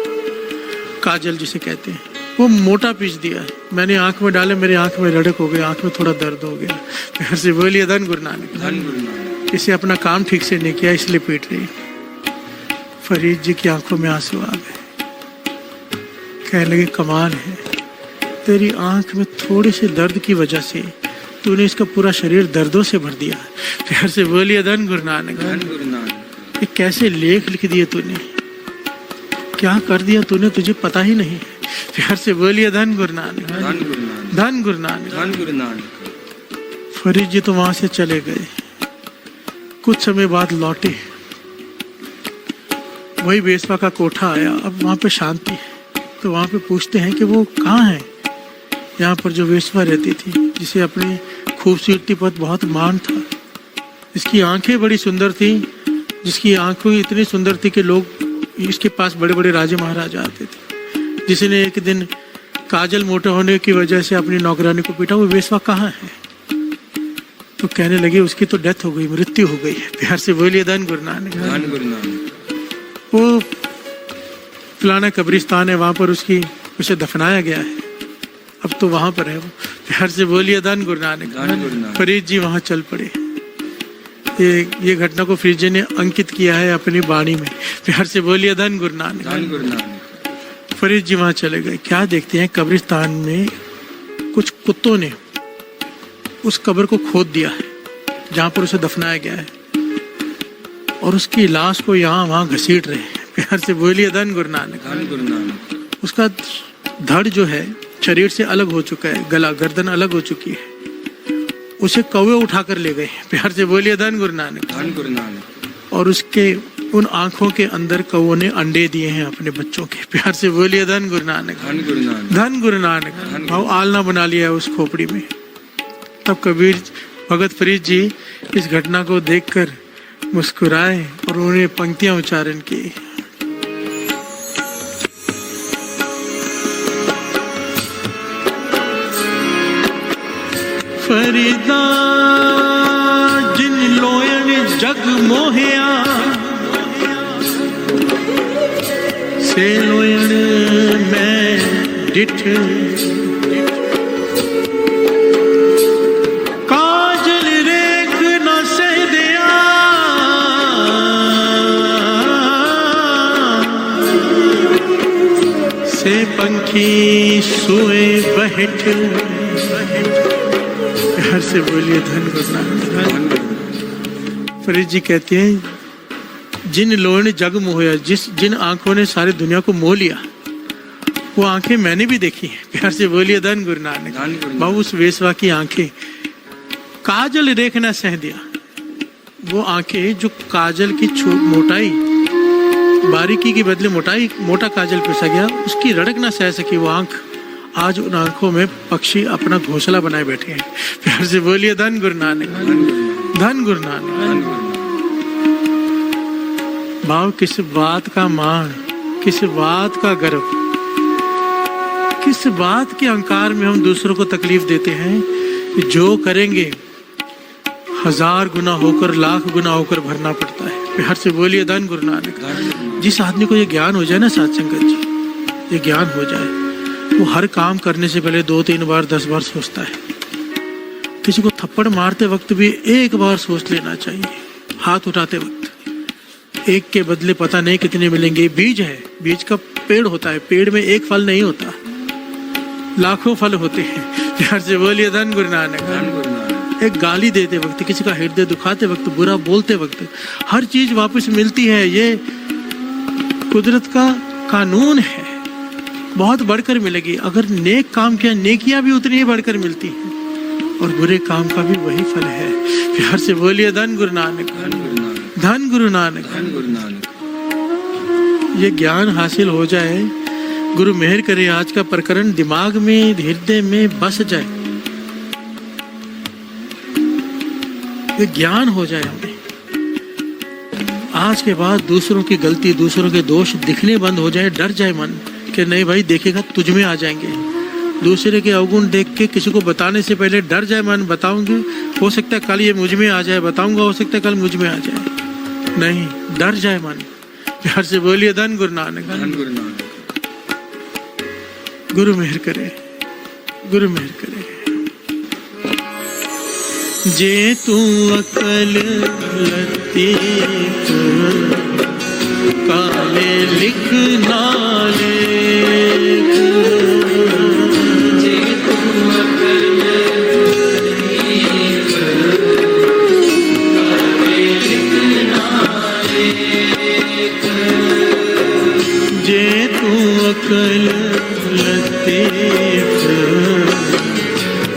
काजल जिसे कहते हैं, वो मोटा पीस दिया है। मैंने आंख में डाले, मेरी आंख में रड़क हो गई, आंख में थोड़ा दर्द हो गया। फिर से बोलिए धन गुरु नानक। धन गुरु नानक। इसे अपना काम ठीक से नहीं किया, इसलिए पीट रही। फरीद जी की आंखों में आंसू आ गए। कहने लगे, कमाल है, तेरी आंख में थोड़े से दर्द की वजह से तूने इसका पूरा शरीर दर्दों से भर दिया। प्यार से बोलिए धन गुरु नानक। धन गुरु नानक। ये कैसे लेख लिख दिए तूने, क्या कर दिया तूने, तुझे पता ही नहीं। प्यार से बोलिए धन गुरु नानक। धन गुरु नानक। धन गुरु नानक। धन गुरु नानक। फरीद जी तो वहां से चले गए। कुछ समय बाद लौटे, वही वेसवा का कोठा आया। अब वहां पे शांति है, तो वहां पे पूछते हैं कि वो कहाँ है। यहाँ पर जो वेसवा रहती थी, जिसे अपनी खूबसूरती पर बहुत मान था, जिसकी आंखें बड़ी सुंदर थी, जिसकी आंखें इतनी सुंदर थी कि लोग इसके पास बड़े बड़े राजे महाराजा आते थे, जिसने एक दिन काजल मोटा होने की वजह से अपनी नौकरानी को पीटा, वो वेसवा कहाँ है? तो कहने लगे, उसकी तो डेथ हो गई, मृत्यु हो गई है। प्यार से बोलिए धन गुरु नानक। धन गुरु नानक। वो फलाना कब्रिस्तान है, वहां पर उसे दफनाया गया है, अब तो वहां पर है वो। प्यार से बोलिए धन गुरु नानक। धन गुरु नानक। फरीद जी वहां चल पड़े। ये घटना को फरीद जी ने अंकित किया है अपनी वाणी में। प्यार से बोलिए धन गुरु नानक। धन गुरु नानक। फरीद जी वहां चले गए। क्या देखते हैं, कब्रिस्तान में कुछ कुत्तों ने उस कब्र को खोद दिया है जहां पर उसे दफनाया गया है, और उसकी लाश को यहाँ वहां घसीट रहे हैं। प्यार से बोलिए धन गुरु नानक। धन गुरु नानक। उसका धड़ जो है शरीर से अलग हो चुका है, गला गर्दन अलग हो चुकी है। उसे कौवे उठाकर ले गए। प्यार से बोलिए धन गुरु नानक। धन गुरु नानक। और उसके उन आंखों के अंदर कौवों ने अंडे दिए हैं अपने बच्चों के। प्यार से बोलिए धन गुरु नानक। धन गुरु नानक। धन गुरु नानक। भाव आलना बना लिया है उस खोपड़ी में। तब कबीर भगत फरीद जी इस घटना को देखकर मुस्कुराए और उन्होंने पंक्तियां उच्चारण की। फरीदा जिन लोयन जग मोहिया, से लोयन मैं डिठ, काजल रेख न सह दिया, से पंखी सोए बहठ। प्यार से बोलिए धन गुरु नानक। फरीद जी कहते हैं जिन लोगों ने जग मोहया, जिन आंखों ने सारी दुनिया को मोह लिया, वो आंखें मैंने भी देखी हैं। प्यार से बोलिए धन गुरु नानक। बाबू उस वेश्वा की आंखें काजल रेख न सह दिया। वो आंखें जो काजल की मोटाई, बारीकी के बदले मोटाई, मोटा काजल पिसा गया, उसकी रड़क ना सह सकी वो आंख। आज उन आंखों में पक्षी अपना घोंसला बनाए बैठे हैं। प्यार से बोलिए धन गुरु नानक। धन गुरु नानक। भाव किस बात का मान, किस बात का गर्व, किस बात के अहंकार में हम दूसरों को तकलीफ देते हैं कि जो करेंगे 1000 गुना होकर, लाख गुना होकर भरना पड़ता है। प्यार से बोलिए धन गुरु नानक। जिस आदमी को ये ज्ञान हो जाए ना साथ संगत जी, ये ज्ञान हो जाए, वो हर काम करने से पहले 2-3 बार 10 बार सोचता है। किसी को थप्पड़ मारते वक्त भी एक बार सोच लेना चाहिए। हाथ उठाते वक्त एक के बदले पता नहीं कितने मिलेंगे। बीज है, बीज का पेड़ होता है, पेड़ में एक फल नहीं होता, लाखों फल होते हैं। प्यार से बोलिए धन गुरु नानक। एक गाली देते वक्त, किसी का हृदय दुखाते वक्त, बुरा बोलते वक्त, हर चीज वापस मिलती है। ये कुदरत का कानून है, बहुत बढ़कर मिलेगी। अगर नेक काम किया, नेकियां भी उतनी ही बढ़कर मिलती हैं, और बुरे काम का भी वही फल है। प्यार से बोलिए धन गुरु नानक। धन गुरु नानक। धन गुरु नानक। ये ज्ञान हासिल हो जाए, गुरु मेहर करे आज का प्रकरण दिमाग में, हृदय में बस जाए, ये ज्ञान हो जाए हमें। आज के बाद दूसरों की गलती, दूसरों के दोष दिखने बंद हो जाए, डर जाए मन कि नहीं भाई देखेगा तुझ में आ जाएंगे। दूसरे के अवगुण देख के किसी को बताने से पहले डर जाए मन, बताऊंगी हो सकता है कल ये मुझ में आ जाए, बताऊंगा हो सकता है कल मुझ में आ जाए, नहीं डर जाए मन। प्यार से बोलिए धन गुरु नानक। धन गुरु नानक। गुरु मेहर करे, गुरु मेहर करे। जे तू अकल लतीफ काले लिख नाले, जे तू अकल लतीफ काले लिख नाले, जे तू अकल लतीफ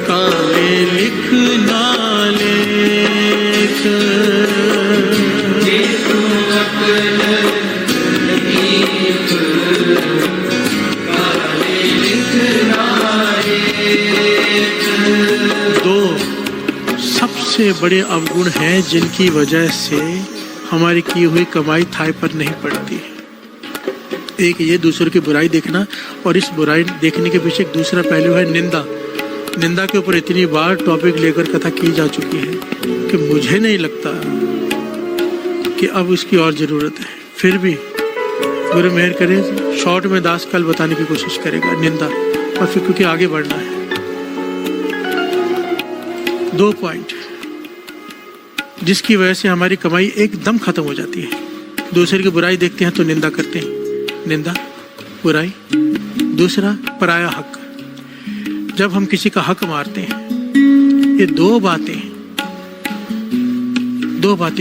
काले लिख नाले, जे तू अकल लतीफ काले लिख नाले। दो सबसे बड़े अवगुण हैं जिनकी वजह से हमारी की हुई कमाई थाय पर नहीं पड़ती। एक ये दूसरों की बुराई देखना, और इस बुराई देखने के पीछे एक दूसरा पहलू है निंदा। निंदा के ऊपर इतनी बार टॉपिक लेकर कथा की जा चुकी है कि मुझे नहीं लगता कि अब उसकी और जरूरत है। फिर भी गुरु मेहर करे, शॉर्ट में दास कल बताने की कोशिश करेगा निंदा, और फिर क्योंकि आगे बढ़ना है। 2 पॉइंट जिसकी वजह से हमारी कमाई एकदम खत्म हो जाती है। दूसरे की बुराई देखते हैं तो निंदा करते हैं, निंदा बुराई। दूसरा पराया हक, जब हम किसी का हक मारते हैं, ये दो बातें,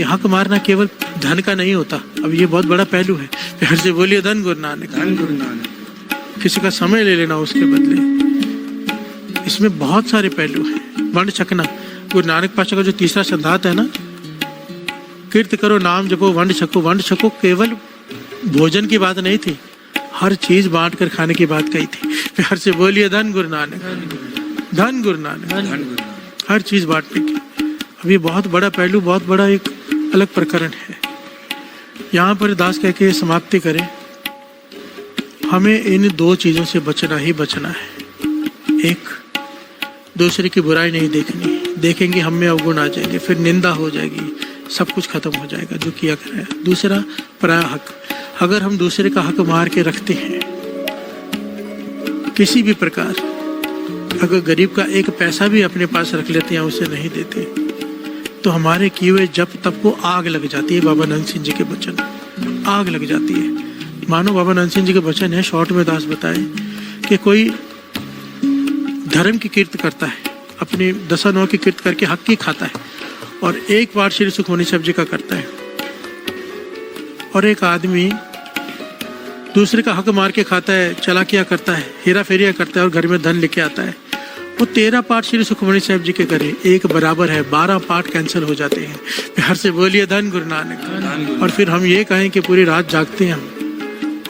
हक मारना केवल धन का नहीं होता। अब ये बहुत बड़ा पहलू है। प्यार से बोलिए धन गुरु नानक। धन गुरु नानक। किसी का समय ले लेना उसके बदले, इसमें बहुत सारे पहलू हैं। वंड छकना, गुरु नानक पातशाह का जो तीसरा सिद्धांत है ना, कीर्त करो नाम जपो वंड छको। वंड छको केवल भोजन की बात नहीं थी, हर चीज बांट कर खाने की बात कही थी। प्यार से बोलिए धन गुरु नानक, धन गुरु नानक, धन गुरु नानक। हर चीज बांटने की। अब ये बहुत बड़ा पहलू, बहुत बड़ा एक अलग प्रकरण है। यहाँ पर दास कह के समाप्ति करें, हमें इन दो चीजों से बचना ही बचना है। एक, दूसरे की बुराई नहीं देखनी, देखेंगे हम में अवगुण आ जाएंगे, फिर निंदा हो जाएगी, सब कुछ खत्म हो जाएगा जो किया कराया। दूसरा, पराया हक। अगर हम दूसरे का हक मार के रखते हैं किसी भी प्रकार, अगर गरीब का एक पैसा भी अपने पास रख लेते हैं, उसे नहीं देते, तो हमारे किए हुए जप तप को आग लग जाती है। बाबा नंद सिंह जी के वचन, आग लग जाती है। मानो बाबा नंद सिंह जी के वचन है, शॉर्ट में दास बताए कि कोई धर्म की कीर्त करता है, अपनी दशा की कीर्त करके हक की खाता है, और एक बार श्री सुखमनी साहब जी का करता है। और एक आदमी दूसरे का हक मार के खाता है, चालाकिया करता है, हेरा फेरिया करता है और घर में धन लेके आता है। वो 13 पाठ श्री सुखमनी साहब जी के करे, एक बराबर है, 12 पाठ कैंसिल हो जाते हैं। प्यार से बोलिए धन गुरु नानक। और फिर हम ये कहें कि पूरी रात जागते हैं हम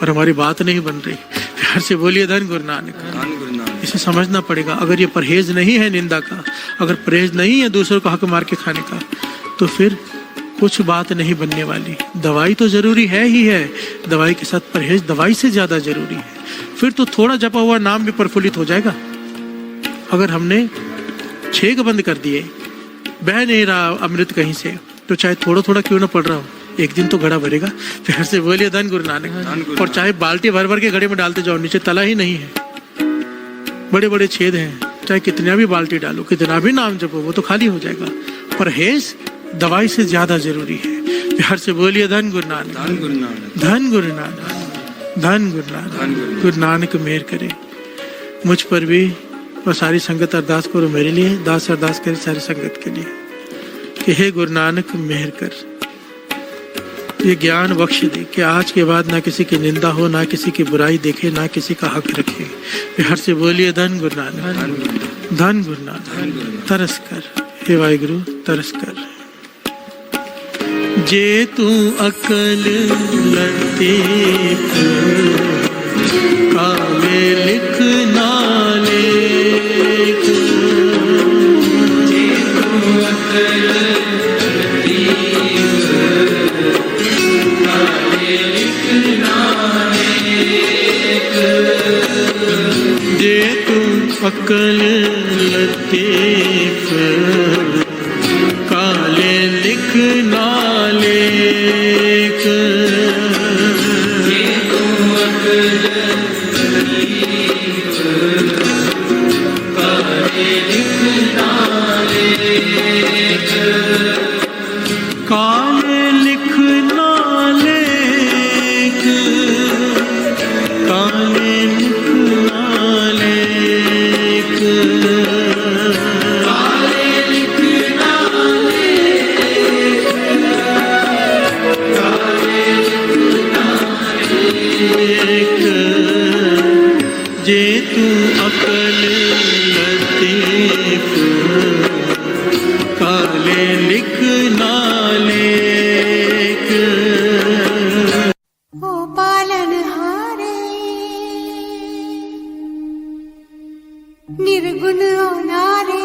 और हमारी बात नहीं बन रही। प्यार से बोलिए धन गुरु नानक। इसे समझना पड़ेगा। अगर ये परहेज नहीं है निंदा का, अगर परहेज नहीं है दूसरों का हक मार के खाने का, तो फिर कुछ बात नहीं बनने वाली। दवाई तो जरूरी है ही है, दवाई के साथ परहेज दवाई से ज्यादा जरूरी है। फिर तो थोड़ा जपा हुआ नाम भी प्रफुल्लित हो जाएगा। अगर हमने छेक बंद कर दिए, बह नहीं रहा अमृत कहीं से, तो चाहे थोड़ा थोड़ा क्यों ना पड़ रहा हो, एक दिन तो घड़ा भरेगा। फिर से बोलिए धन गुरु नानक। और चाहे बाल्टी भर भर के घड़े में डालते जाओ, नीचे तला ही नहीं है, बड़े बड़े छेद हैं, चाहे कितना भी बाल्टी डालो, कितना भी नाम जपो, वो तो खाली हो जाएगा। परहेज दवाई से ज्यादा जरूरी है। प्यार से बोलिए धन गुरु नानक, धन गुरु नानक, धन गुरु नानक, धन गुरु नानक। गुरु नानक मेहर करे मुझ पर भी, और सारी संगत अरदास करो मेरे लिए, दास अरदास करे सारी संगत के लिए कि हे गुरु नानक मेहर कर, ये ज्ञान बख्श दे कि आज के बाद ना किसी की निंदा हो, ना किसी की बुराई देखे, ना किसी का हक रखे। प्यार से बोलिए धन गुरु नानक, धन गुरु नानक। तरस कर हे वाहिगुरु, तरस कर। जे तू अकल लतीफ काले लिख ना लेख, जे तू अकल लतीफ काले लिख ना लेख, जे तू अकल लतीफ काले लिख ना लेख, जे तू अकल लतीफ काले लिख ना लेख, काले लिख ना लेख, काले लिख ना लेख, काले लिख ना लेख, काले लिख ना लेख। जे तू अकल लतीफ काले लिख ना लेख। ओ पालनहारे निर्गुण अनारे,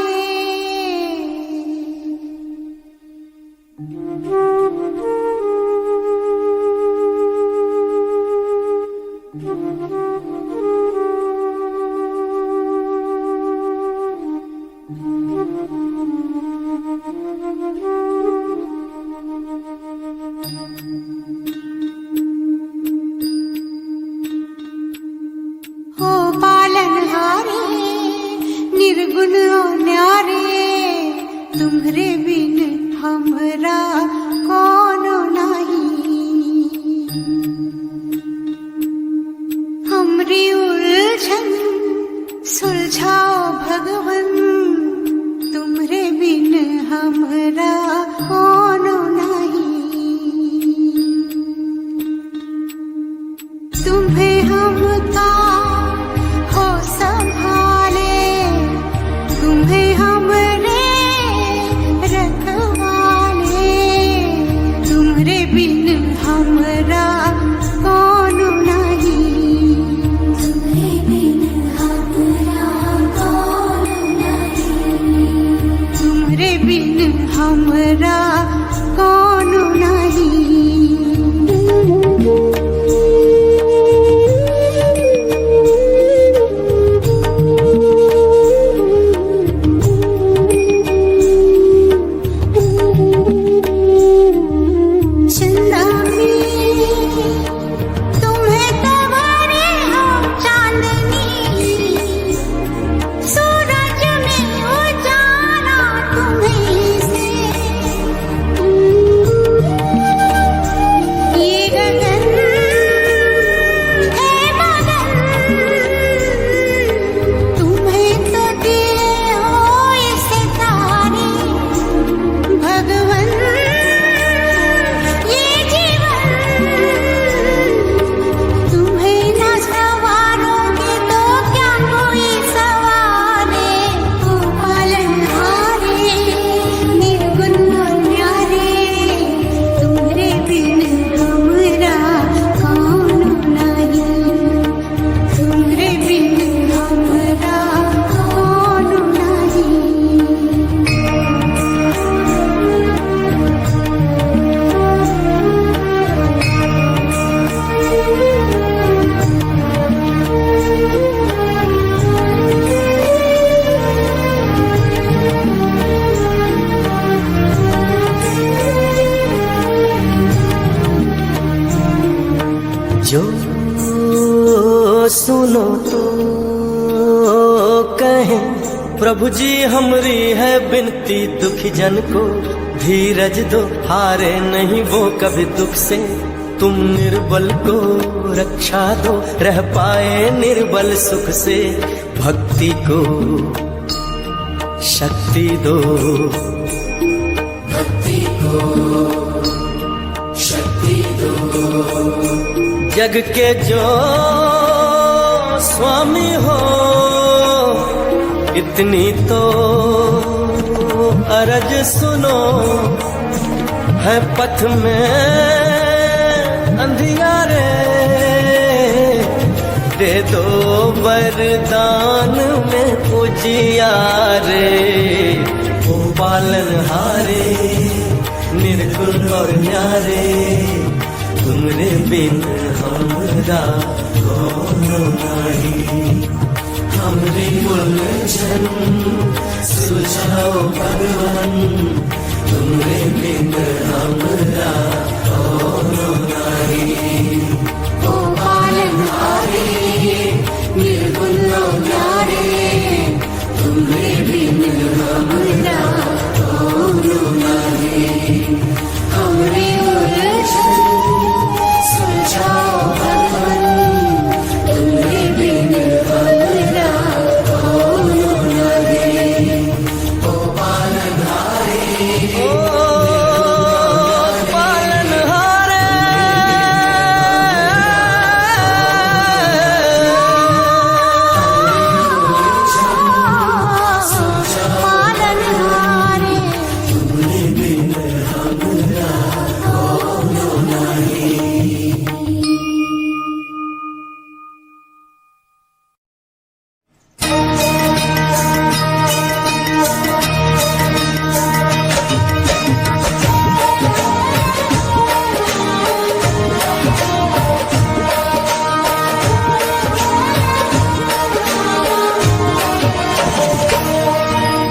ओ पालनहारे निर्गुण न्यारे, तुम्हरे बिन हमरा कोनो नहीं। हमरी उलझन सुलझाओ भगवन, तुम्हरे बिन हमरा कोनो नहीं। तुम्हें हमका हो संभाले, बिन हमरा कौन नहीं, तुम्हारे बिन हमरा कौन नहीं, तुम्हारे बिन हमरा कौन नहीं। चंदा में तुम्हें तवारे हो चांदनी, सूरज में उजाला तुम्हें से, ये गगन है मगन, तुम्हें तो दिए हो ये सितारे भगवन, ये जीवन तुम्हें न सवारोगे तो क्या कोई सवारे, ओ पालनहारे निर्गुण और न्यारे, तुम्हारे बिन हमरा कौन नहीं, तुम्हारे बिन हमरा कौन नहीं। जो सुनो तो कहें प्रभु जी हमरी है बिनती, दुखी जन को धीरज दो, हारे नहीं वो कभी दुख से, तुम निर्बल को रक्षा दो, रह पाए निर्बल सुख से, भक्ति को शक्ति दो, भक्ति को शक्ति दो। जग के जो स्वामी हो इतनी तो अरज सुनो, है पथ में अंधियारे, दे दो वरदान में उजियारे, ओ पालनहारे निर्गुण और न्यारे, तुमरे बिन हमरा कौन नहीं, हमरे उलझन सुलझाओ भगवान, तुमरे बिन हमरा कौन नहीं, ओ पालनहारे निर्गुण और न्यारे, तुम्हारे बिन हमरा कौन नहीं, हमरे उलझन सुलझाओ भगवान, तुम्हारे बिन हमरा कौन नहीं, ओ पालनहारे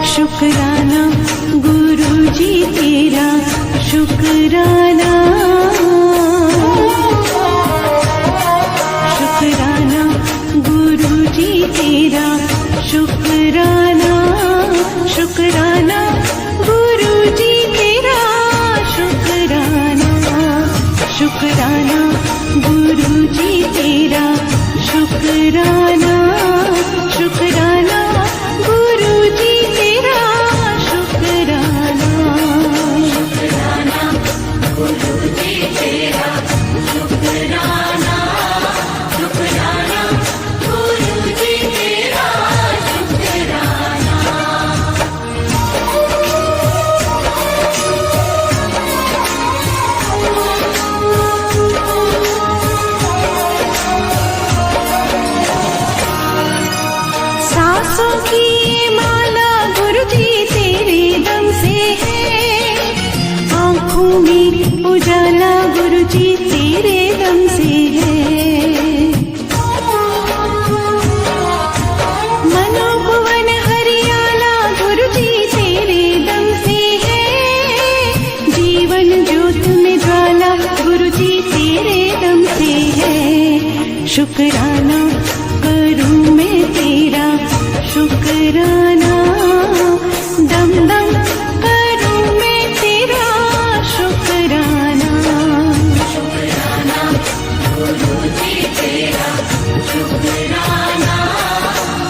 शुक्राना गुरु जी तेरा, शुक्राना शुक्राना गुरु जी तेरा, शुक्राना शुक्राना गुरु जी तेरा, शुक्राना शुक्राना गुरु जी तेरा, शुक्राना शुक्राना गुरु जी तेरा, शुक्राना शुक्राना गुरु जी तेरा, शुक्राना शुक्राना गुरु जी तेरा, शुक्राना। जी तेरे दम से है। मनोभुवन हरियाला गुरु जी तेरे दम से है। जीवन ज्योत में ज्वाला गुरु जी तेरे दम से है। शुक्राना करूं मैं तेरा शुक्राना, दम दम करूं मैं तेरा शुक्राना। शुक्राना गुरु जी तेरा शुक्राना,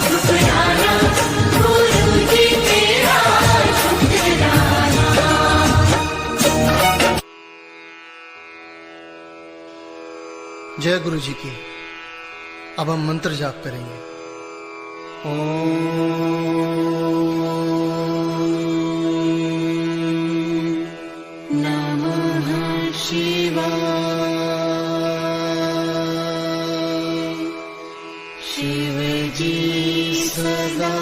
शुक्राना गुरु जी तेरा शुक्राना। जय गुरु जी की। अब हम मंत्र जाप करेंगे। नमः शिवाय। शिव जी सदा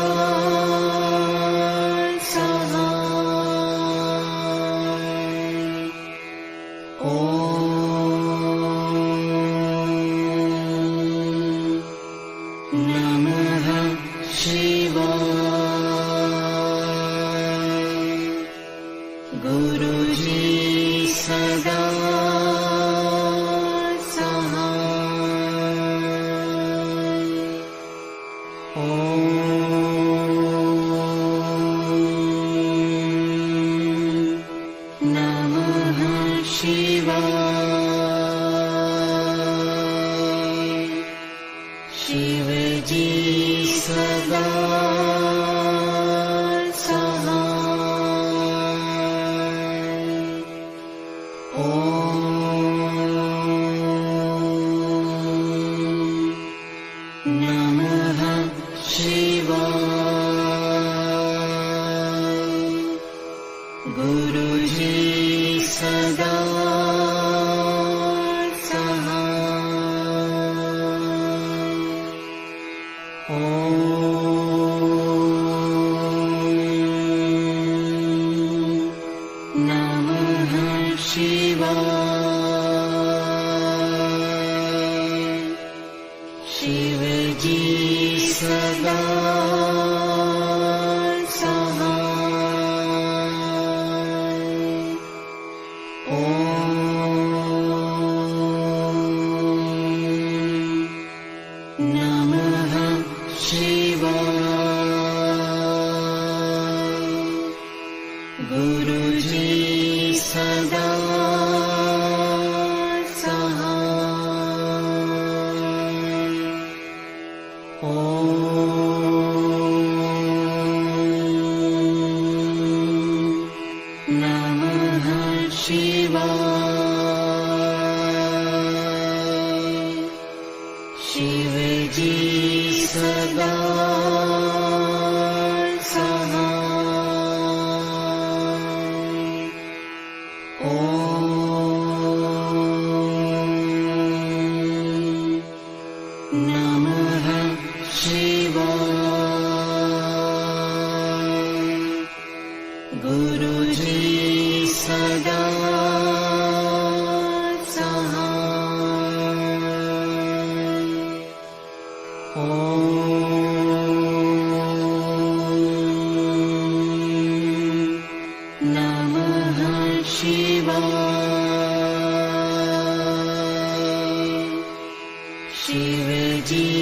शिव जी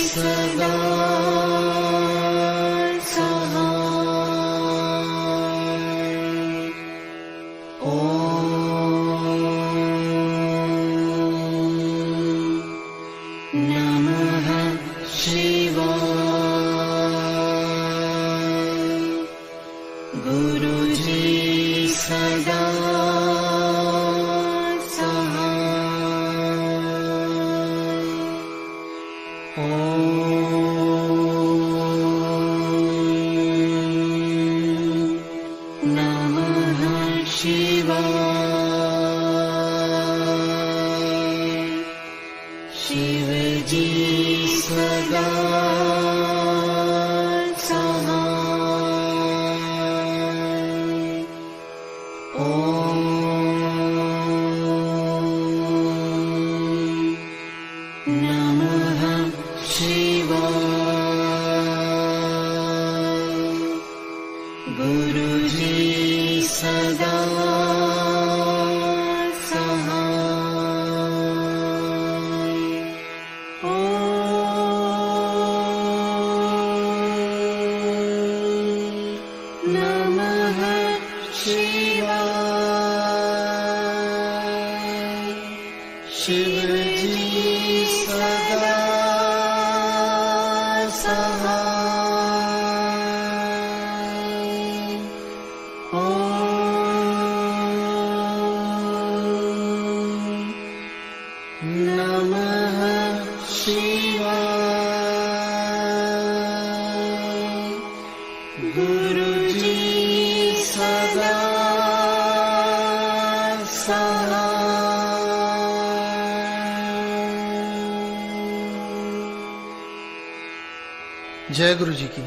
सदा शिव जी सदा शिव जी सदा सहाय। ओम नमः शिवाय। गुरु जी सदा सहाय। जय गुरु जी की।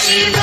शिव